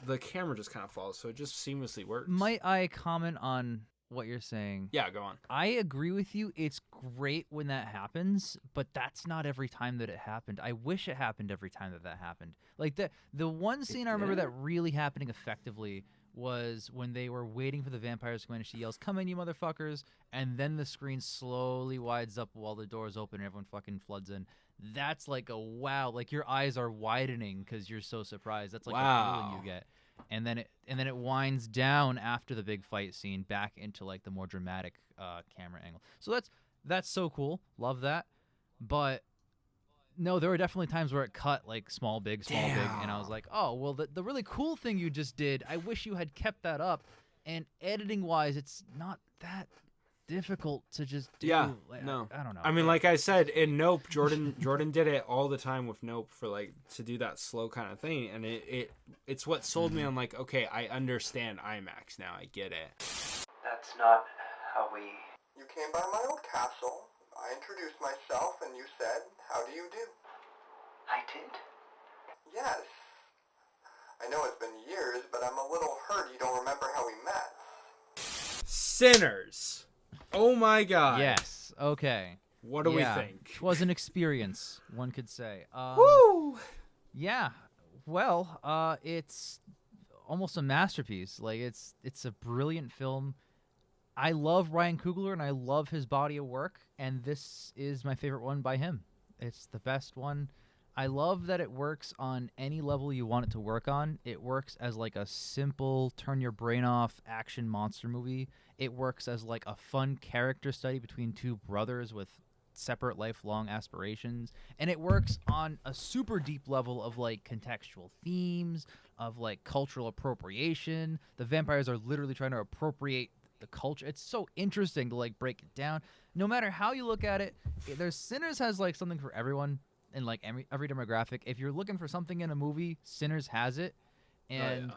Speaker 1: the camera just kind of falls, so it just seamlessly works.
Speaker 2: Might I comment on what you're saying.
Speaker 1: Yeah, go on.
Speaker 2: I agree with you. It's great when that happens, but that's not every time that it happened. I wish it happened every time that happened. Like the one scene I remember that really happening effectively was when they were waiting for the vampires to come in and she yells, "Come in, you motherfuckers," and then the screen slowly widens up while the doors open and everyone fucking floods in. That's like a wow, like your eyes are widening because you're so surprised. That's like a feeling you get. And then it winds down after the big fight scene back into like the more dramatic camera angle. So that's so cool. Love that. But no, there were definitely times where it cut like small, big, and I was like, oh, well, the really cool thing you just did, I wish you had kept that up. And editing-wise, it's not that difficult to just do.
Speaker 1: Yeah,
Speaker 2: like,
Speaker 1: no.
Speaker 2: I don't know.
Speaker 1: I mean, like I said, in Nope, Jordan did it all the time with Nope for like to do that slow kind of thing, and it's what sold me on like, okay, I understand IMAX now, I get it.
Speaker 6: That's not how we...
Speaker 9: You came by my old castle, I introduced myself, and you said, "How do you do?"
Speaker 6: I did?
Speaker 9: Yes. I know it's been years, but I'm a little hurt you don't remember how we met.
Speaker 1: Sinners. Oh my god.
Speaker 2: Yes. Okay.
Speaker 1: What do we think?
Speaker 2: It was an experience, one could say.
Speaker 1: Woo!
Speaker 2: Yeah. Well, it's almost a masterpiece. Like it's a brilliant film. I love Ryan Coogler and I love his body of work, and this is my favorite one by him. It's the best one. I love that it works on any level you want it to work on. It works as like a simple turn your brain off action monster movie. It works as like a fun character study between two brothers with separate lifelong aspirations, and it works on a super deep level of like contextual themes, of like cultural appropriation. The vampires are literally trying to appropriate the culture. It's so interesting to like break it down. No matter how you look at it, there's Sinners has like something for everyone in like every demographic. If you're looking for something in a movie, Sinners has it. And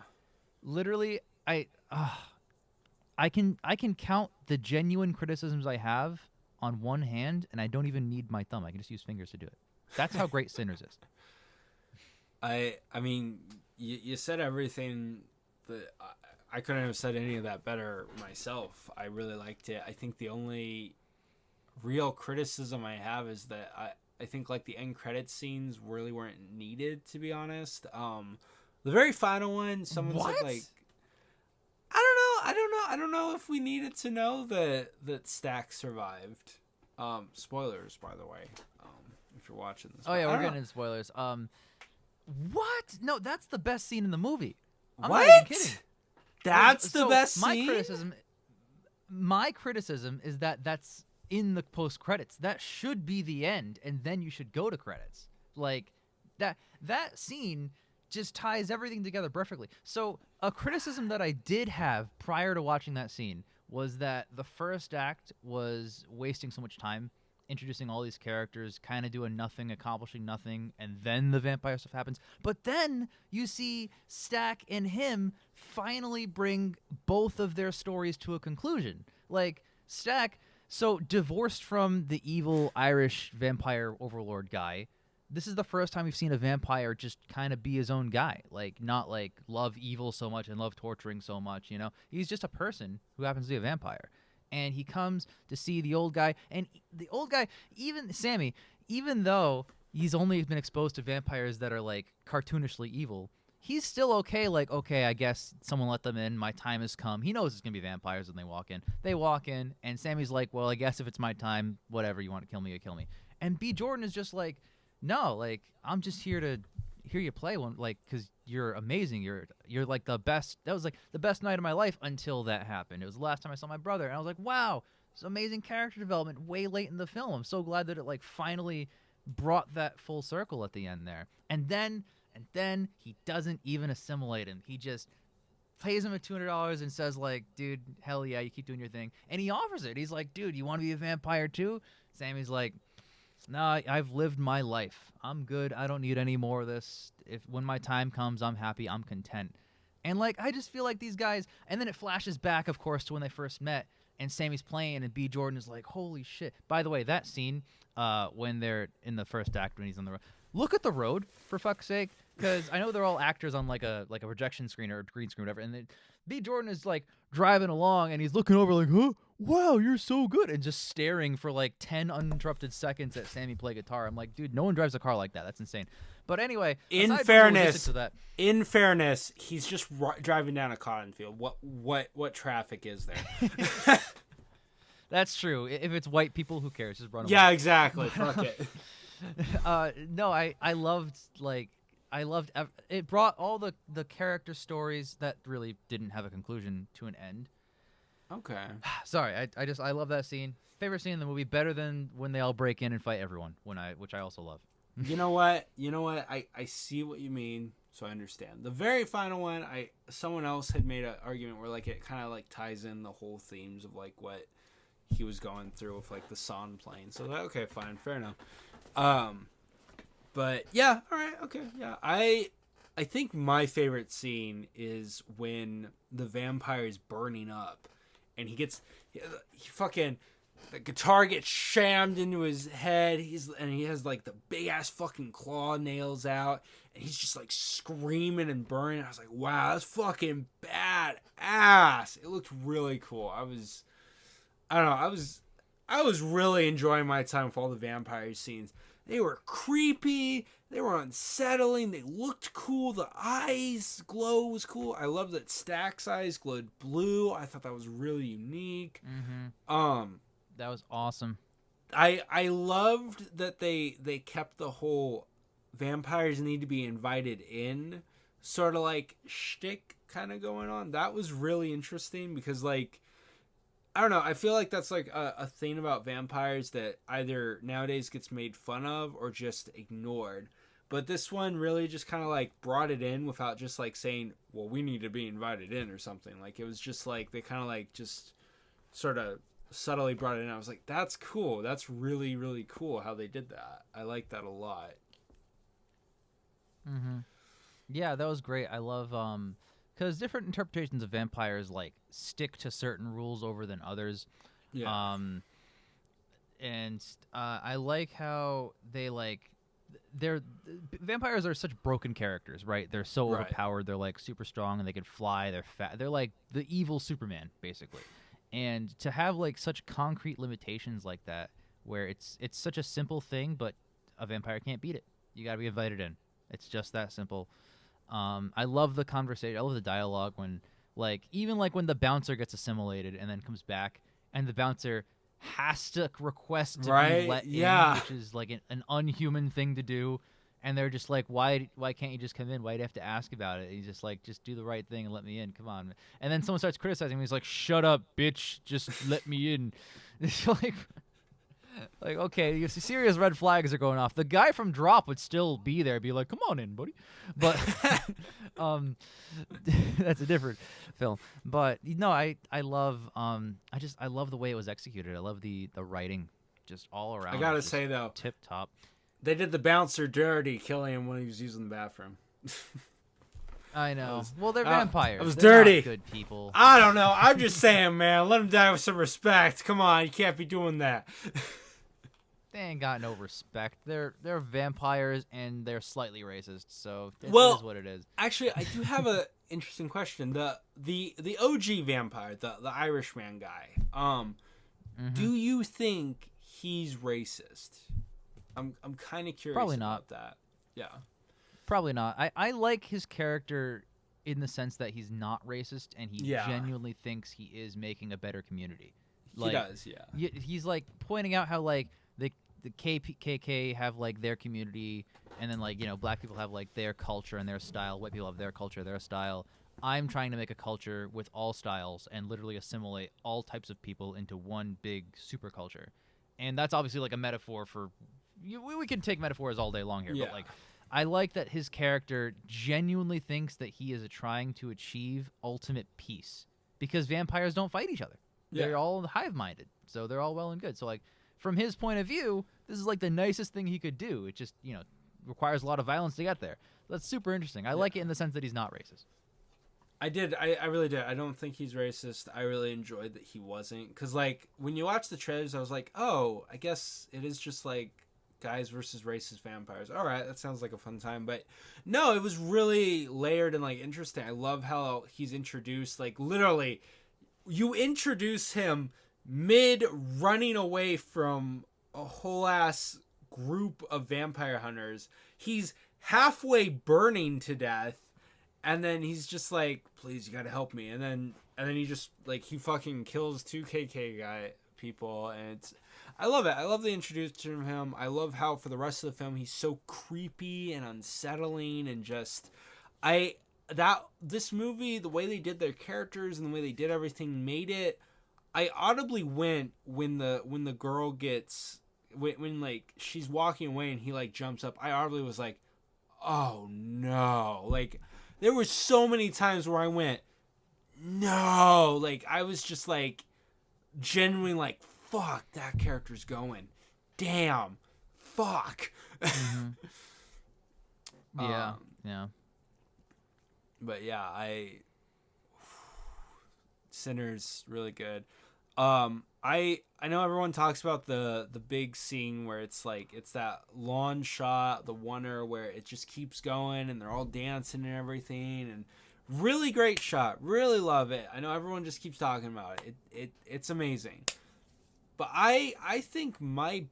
Speaker 2: literally I can count the genuine criticisms I have on one hand, and I don't even need my thumb. I can just use fingers to do it. That's how great Sinners is.
Speaker 1: I mean, you said everything that I couldn't have said any of that better myself. I really liked it. I think the only real criticism I have is that I think like the end credits scenes really weren't needed, to be honest. The very final one, someone said like, I don't know if we needed to know that Stack survived. Spoilers, by the way, if you're watching this.
Speaker 2: Oh yeah, we're getting into spoilers. What? No, that's the best scene in the movie. I'm
Speaker 1: what?
Speaker 2: not even kidding.
Speaker 1: That's the
Speaker 2: So
Speaker 1: best scene?
Speaker 2: My criticism is that that's in the post credits. That should be the end, and then you should go to credits. Like that scene just ties everything together perfectly. So a criticism that I did have prior to watching that scene was that the first act was wasting so much time introducing all these characters, kind of doing nothing, accomplishing nothing, and then the vampire stuff happens. But then you see Stack and him finally bring both of their stories to a conclusion. Like, Stack, so divorced from the evil Irish vampire overlord guy, this is the first time we've seen a vampire just kind of be his own guy. Like, not like love evil so much and love torturing so much, you know? He's just a person who happens to be a vampire. And he comes to see the old guy. And the old guy, even Sammy, even though he's only been exposed to vampires that are, like, cartoonishly evil, he's still okay. Like, okay, I guess someone let them in. My time has come. He knows it's going to be vampires when they walk in. They walk in, and Sammy's like, well, I guess if it's my time, whatever, you want to kill me, you kill me. And B. Jordan is just like, no, like, I'm just here to hear you play one, like, because you're amazing. You're like the best. That was like the best night of my life until that happened. It was the last time I saw my brother, and I was like, wow, it's amazing character development way late in the film. I'm so glad that it like finally brought that full circle at the end there. And then he doesn't even assimilate him. He just pays him $200 and says like, dude, hell yeah, you keep doing your thing. And he offers it. He's like, dude, you want to be a vampire too? Sammy's like, no, I've lived my life. I'm good. I don't need any more of this. When my time comes, I'm happy. I'm content. And like, I just feel like these guys, and then it flashes back, of course, to when they first met. and Sammy's playing, and B. Jordan is like, holy shit. By the way, that scene when they're in the first act when he's on the road, look at the road, for fuck's sake, because I know they're all actors on like a projection screen or a green screen or whatever, and B. Jordan is like driving along, and he's looking over like, huh? Wow, you're so good, and just staring for like 10 uninterrupted seconds at Sammy play guitar. I'm like, dude, no one drives a car like that. That's insane. But anyway,
Speaker 1: in
Speaker 2: aside from the logistics
Speaker 1: fairness,
Speaker 2: of that,
Speaker 1: in fairness, he's just driving down a cotton field. What traffic is there?
Speaker 2: that's true. If it's white people, who cares? Just run away.
Speaker 1: Yeah, exactly. Fuck it.
Speaker 2: No, I loved it. Brought all the character stories that really didn't have a conclusion to an end.
Speaker 1: Okay.
Speaker 2: Sorry, I love that scene. Favorite scene in the movie, better than when they all break in and fight everyone. Which I also love.
Speaker 1: You know what? I see what you mean, so I understand. The very final one, someone else had made an argument where like it kind of like ties in the whole themes of like what he was going through with like the song playing. So okay, fine, fair enough. But yeah, all right, okay, yeah. I think my favorite scene is when the vampire's burning up, and he fucking. The guitar gets shammed into his head. He has like the big ass fucking claw nails out, and he's just like screaming and burning. I was like, wow, that's fucking badass. It looked really cool. I was really enjoying my time with all the vampire scenes. They were creepy. They were unsettling. They looked cool. The eyes glow was cool. I love that Stack's eyes glowed blue. I thought that was really unique.
Speaker 2: Mm-hmm. That was awesome.
Speaker 1: I loved that they kept the whole vampires need to be invited in sort of like shtick kind of going on. That was really interesting because like I don't know, I feel like that's like a thing about vampires that either nowadays gets made fun of or just ignored. But this one really just kind of like brought it in without just like saying, well, we need to be invited in or something. Like it was just like they kind of like just sort of subtly brought it in. I was like, that's cool. That's really, really cool how they did that. I like that a lot.
Speaker 2: Mm-hmm. Yeah, that was great. I love because different interpretations of vampires like stick to certain rules over than others.
Speaker 1: Yeah.
Speaker 2: And I like how they like vampires are such broken characters, right? They're so overpowered. They're like super strong and they can fly. They're fat. They're like the evil Superman, basically. And to have like such concrete limitations like that, where it's such a simple thing, but a vampire can't beat it. You got to be invited in. It's just that simple. I love the conversation. I love the dialogue when, like, even like when the bouncer gets assimilated and then comes back, and the bouncer has to request to be let in, which is like an unhuman thing to do. And they're just like, why can't you just come in? Why do you have to ask about it? And he's just like, just do the right thing and let me in. Come on. And then someone starts criticizing him. He's like, shut up, bitch. Just let me in. It's like, okay, you see serious red flags are going off. The guy from Drop would still be there, be like, come on in, buddy. But that's a different film. But no, I love I love the way it was executed. I love the writing just all around.
Speaker 1: I gotta say though,
Speaker 2: tip top.
Speaker 1: They did the bouncer dirty, killing him when he was using the bathroom.
Speaker 2: I know. Well, they're vampires.
Speaker 1: It was
Speaker 2: they're
Speaker 1: dirty.
Speaker 2: Not good people.
Speaker 1: I don't know. I'm just saying, man. Let him die with some respect. Come on, you can't be doing that.
Speaker 2: They ain't got no respect. They're vampires and they're slightly racist. So it is what it is.
Speaker 1: Actually, I do have a interesting question. The OG vampire, the Irishman guy. Do you think he's racist? I'm kind of curious
Speaker 2: Probably not.
Speaker 1: about that. Yeah.
Speaker 2: Probably not. I like his character in the sense that he's not racist and he genuinely thinks he is making a better community. Like,
Speaker 1: he does, yeah.
Speaker 2: He's like pointing out how like the KKK have like their community, and then like, you know, black people have like their culture and their style, white people have their culture, their style. I'm trying to make a culture with all styles and literally assimilate all types of people into one big super culture. And that's obviously like a metaphor for we can take metaphors all day long here, but like I like that his character genuinely thinks that he is trying to achieve ultimate peace, because vampires don't fight each other. They're all hive-minded, so they're all well and good. So like from his point of view, this is like the nicest thing he could do. It just, you know, requires a lot of violence to get there. That's super interesting. I like it in the sense that he's not racist.
Speaker 1: I did. I really did. I don't think he's racist. I really enjoyed that he wasn't. Because, like, when you watch the trailers, I was like, oh, I guess it is just, like, guys versus racist vampires. All right, that sounds like a fun time. But, no, it was really layered and, like, interesting. I love how he's introduced. Like, literally, you introduce him mid-running away from a whole-ass group of vampire hunters. He's halfway burning to death. And then he's just like, please, you gotta help me. And then he just, like, he fucking kills 2 KK people. And I love it. I love the introduction of him. I love how for the rest of the film, he's so creepy and unsettling and just, this movie, the way they did their characters and the way they did everything made it, I audibly went when the girl gets, when like, she's walking away and he, like, jumps up. I audibly was like, oh no. Like, there were so many times where I went, no. Like, I was just, like, genuinely like, fuck, that character's going. Damn. Fuck.
Speaker 2: Mm-hmm. Yeah.
Speaker 1: But, yeah, Sinners, really good. I know everyone talks about the big scene where it's like, it's that lawn shot, the oneer where it just keeps going and they're all dancing and everything, and really great shot. Really love it. I know everyone just keeps talking about it. It's amazing. But I think my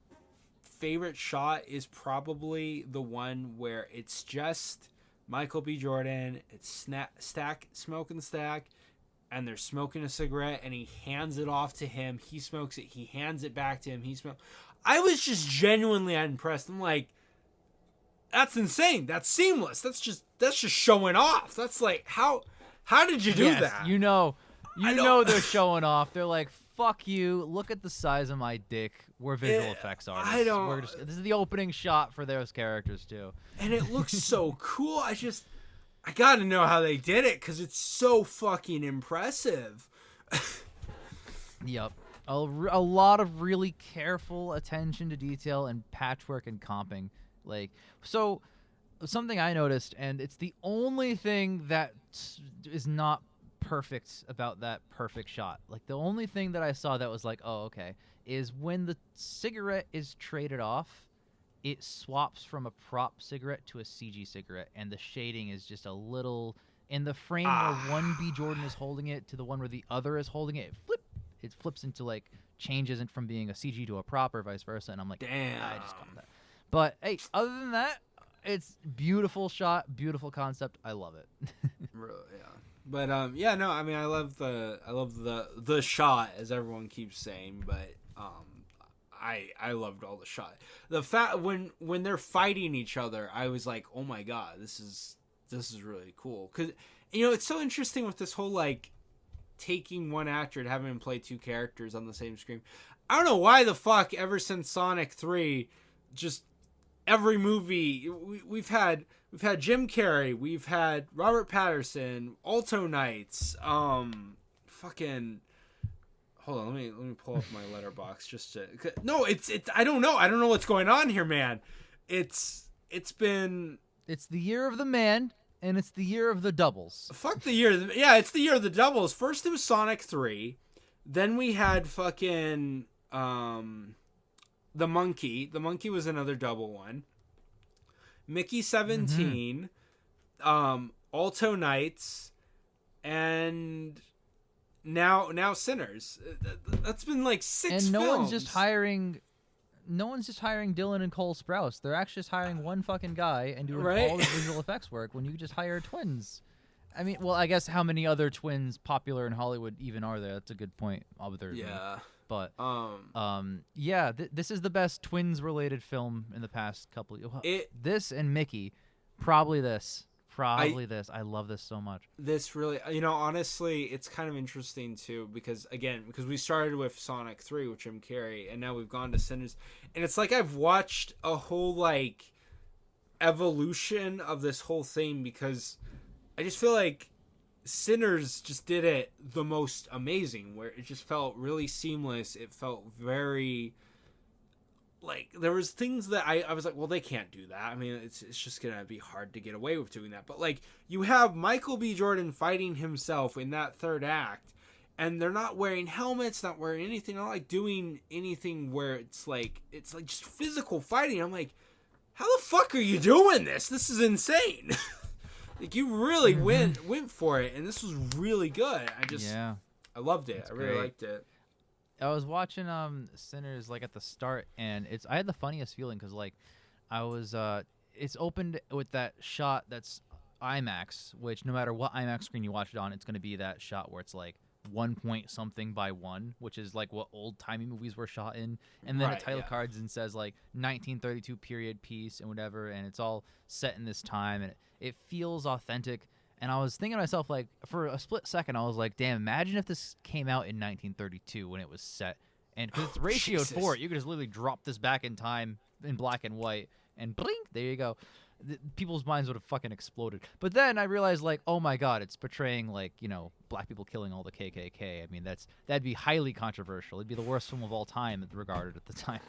Speaker 1: favorite shot is probably the one where it's just Michael B. Jordan, it's smoking the stack, and they're smoking a cigarette, and he hands it off to him. He smokes it. He hands it back to him. I was just genuinely impressed. I'm like, that's insane. That's seamless. That's just showing off. That's like, how did you do that?
Speaker 2: You know they're showing off. They're like, fuck you. Look at the size of my dick. We're visual effects artists. This is the opening shot for those characters too.
Speaker 1: And it looks so cool. I gotta know how they did it because it's so fucking impressive.
Speaker 2: Yep. A lot of really careful attention to detail and patchwork and comping. Like, so something I noticed, and it's the only thing that is not perfect about that perfect shot. Like, the only thing that I saw that was like, oh, okay, is when the cigarette is traded off, it swaps from a prop cigarette to a CG cigarette, and the shading is just a little in the frame where one B. Jordan is holding it to the one where the other is holding it. It flips into, like, changes it from being a CG to a prop or vice versa, and I'm like,
Speaker 1: damn,
Speaker 2: I just got that. But hey, other than that, it's beautiful shot, beautiful concept. I love it.
Speaker 1: Really, yeah. But yeah, no, I mean, I love the shot, as everyone keeps saying, but I loved all the shot. The fact when they're fighting each other, I was like, oh my god, this is really cool. Because, you know, it's so interesting with this whole, like, taking one actor and having him play 2 characters on the same screen. I don't know why the fuck ever since Sonic 3, just every movie we've had Jim Carrey, we've had Robert Pattinson, Alto Knights, fucking. Hold on, let me pull up my letterbox just to. No, it's I don't know what's going on here, man. It's the
Speaker 2: year of the man, and it's the year of the doubles.
Speaker 1: Fuck the year. Yeah, it's the year of the doubles. First it was Sonic 3, then we had fucking the Monkey. The Monkey was another double one. Mickey 17, Alto Knights, and now Sinners. That's been like 6
Speaker 2: and
Speaker 1: films.
Speaker 2: No one's just hiring Dylan and Cole Sprouse. They're actually just hiring one fucking guy and doing all the visual effects work when you could just hire twins. I mean, well, I guess how many other twins popular in Hollywood even are there? That's a good point.
Speaker 1: Yeah.
Speaker 2: But yeah, this is the best twins-related film in the past couple. This and Mickey, probably this. I love this so much.
Speaker 1: This really, you know, honestly, it's kind of interesting too because we started with Sonic 3 with Jim Carrey, and now we've gone to Sinners, and it's like I've watched a whole, like, evolution of this whole thing because I just feel like Sinners just did it the most amazing, where it just felt really seamless. It felt very like there was things that I was like, well, they can't do that. I mean, it's just gonna be hard to get away with doing that. But like, you have Michael B. Jordan fighting himself in that third act, and they're not wearing helmets, not wearing anything, not like doing anything where it's like just physical fighting. I'm like, how the fuck are you doing this? This is insane. Like, you really went for it, and this was really good. I loved it. I really liked it.
Speaker 2: I was watching Sinners like at the start, and I had the funniest feeling because like I was it's opened with that shot that's IMAX, which no matter what IMAX screen you watch it on, it's going to be that shot where it's like 1 point something by 1, which is like what old timey movies were shot in, and then the title cards and says like 1932 period piece and whatever, and it's all set in this time, and it feels authentic. And I was thinking to myself, like, for a split second, I was like, damn, imagine if this came out in 1932 when it was set. And because it's ratioed for it, you could just literally drop this back in time in black and white, and blink, there you go. People's minds would have fucking exploded. But then I realized, like, oh my god, it's portraying, like, you know, black people killing all the KKK. I mean, that'd be highly controversial. It'd be the worst film of all time regarded at the time.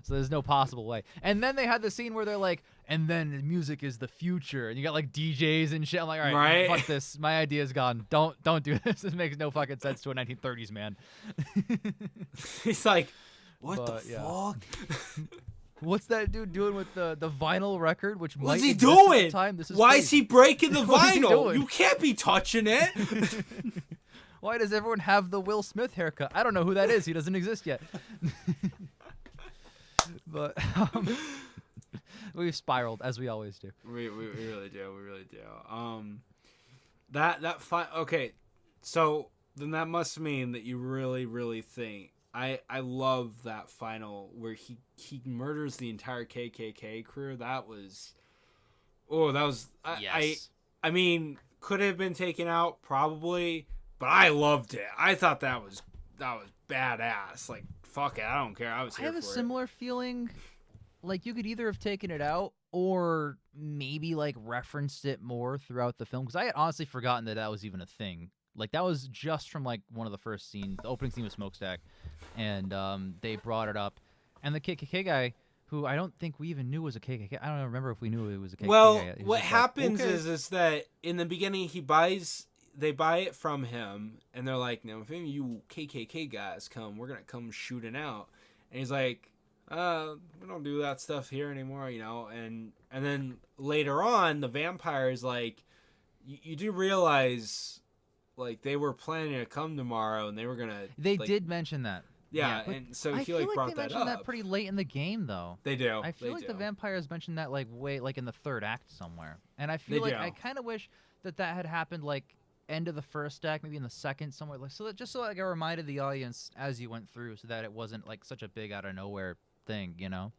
Speaker 2: So there's no possible way. And then they had the scene where they're like, and then music is the future, and you got like DJs and shit. I'm like, all right, fuck this. My idea's gone. Don't do this. This makes no fucking sense to a 1930s man.
Speaker 1: He's like, what the fuck?
Speaker 2: What's that dude doing with the vinyl record? Which
Speaker 1: what's
Speaker 2: might
Speaker 1: he doing?
Speaker 2: Time? This is
Speaker 1: Why
Speaker 2: crazy.
Speaker 1: is he breaking the vinyl?
Speaker 2: He
Speaker 1: You can't be touching it.
Speaker 2: Why does everyone have the Will Smith haircut? I don't know who that is. He doesn't exist yet. But we've spiraled as we always do.
Speaker 1: We really do. We really do. Okay, so then that must mean that you really, really think. I love that final where he murders the entire KKK crew. That was
Speaker 2: yes.
Speaker 1: I mean, could have been taken out probably, but I loved it. I thought that was badass. Like, fuck it, I don't care. I was here for it.
Speaker 2: I have a similar feeling. Like, you could either have taken it out or maybe like referenced it more throughout the film, because I had honestly forgotten that was even a thing. Like, that was just from like one of the first scenes, the opening scene with Smokestack, and they brought it up, and the KKK guy, who I don't think we even knew was a KKK. I don't remember if we knew it was a KKK guy.
Speaker 1: What happens is that in the beginning they buy it from him, and they're like, "No, if any of you KKK guys come, we're gonna come shooting out." And he's like, "We don't do that stuff here anymore," you know. And then later on, the vampire is like, "You do realize." Like, they were planning to come tomorrow, and they were gonna.
Speaker 2: They did mention that.
Speaker 1: Yeah, and so he like brought that up.
Speaker 2: They mentioned that pretty late in the game, though.
Speaker 1: They do.
Speaker 2: I feel like the vampires mentioned that like way like in the third act somewhere, and I feel like I kind of wish that had happened like end of the first act, maybe in the second somewhere, like so like I reminded the audience as you went through, so that it wasn't like such a big out of nowhere thing, you know.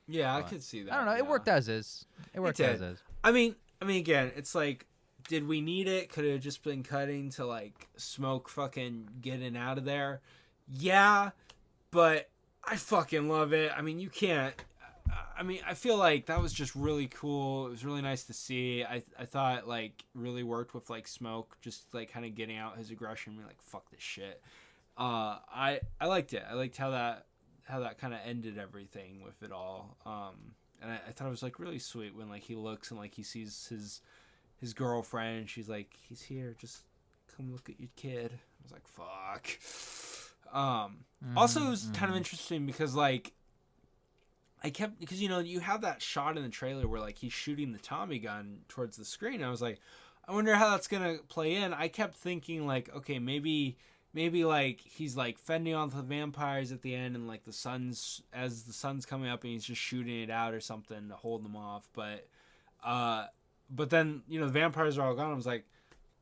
Speaker 1: Yeah, I could see that.
Speaker 2: I don't know. It worked as is. It worked as is.
Speaker 1: I mean, again, it's like. Did we need it? Could it have just been cutting to, like, Smoke fucking getting out of there? Yeah, but I fucking love it. I mean, you can't... I mean, I feel like that was just really cool. It was really nice to see. I thought, like, really worked with, like, Smoke, just, like, kind of getting out his aggression, being like, fuck this shit. I liked it. I liked how that kind of ended everything with it all. And I thought it was, like, really sweet when, like, he looks and, like, he sees his girlfriend, and she's like, he's here, just come look at your kid. I was like, fuck. Also, it was kind of interesting because, like, because, you know, you have that shot in the trailer where, like, he's shooting the Tommy gun towards the screen. I was like, I wonder how that's going to play in. I kept thinking, like, okay, maybe, like, he's, like, fending off the vampires at the end, and, like, as the sun's coming up, and he's just shooting it out or something to hold them off. But then, you know, the vampires are all gone. I was like,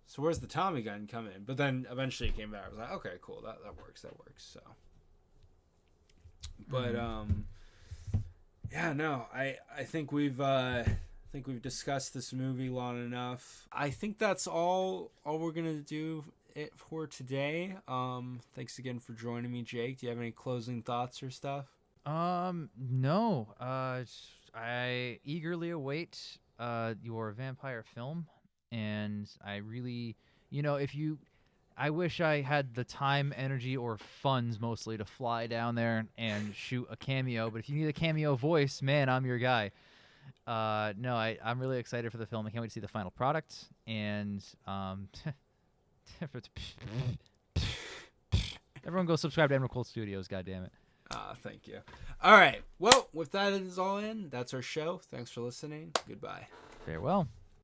Speaker 1: so where's the Tommy gun coming? But then eventually it came back. I was like, okay, cool. That works. So. But, yeah, no, I think we've discussed this movie long enough. I think that's all we're going to do it for today. Thanks again for joining me, Jake. Do you have any closing thoughts or stuff?
Speaker 2: No. I eagerly await your vampire film, and I really, you know, I wish I had the time, energy, or funds mostly to fly down there and shoot a cameo. But if you need a cameo voice, man, I'm your guy. No, I'm really excited for the film. I can't wait to see the final product. And everyone go subscribe to Emerald Cold Studios, goddammit.
Speaker 1: Thank you. All right. Well, with that is all in, that's our show. Thanks for listening. Goodbye.
Speaker 2: Farewell.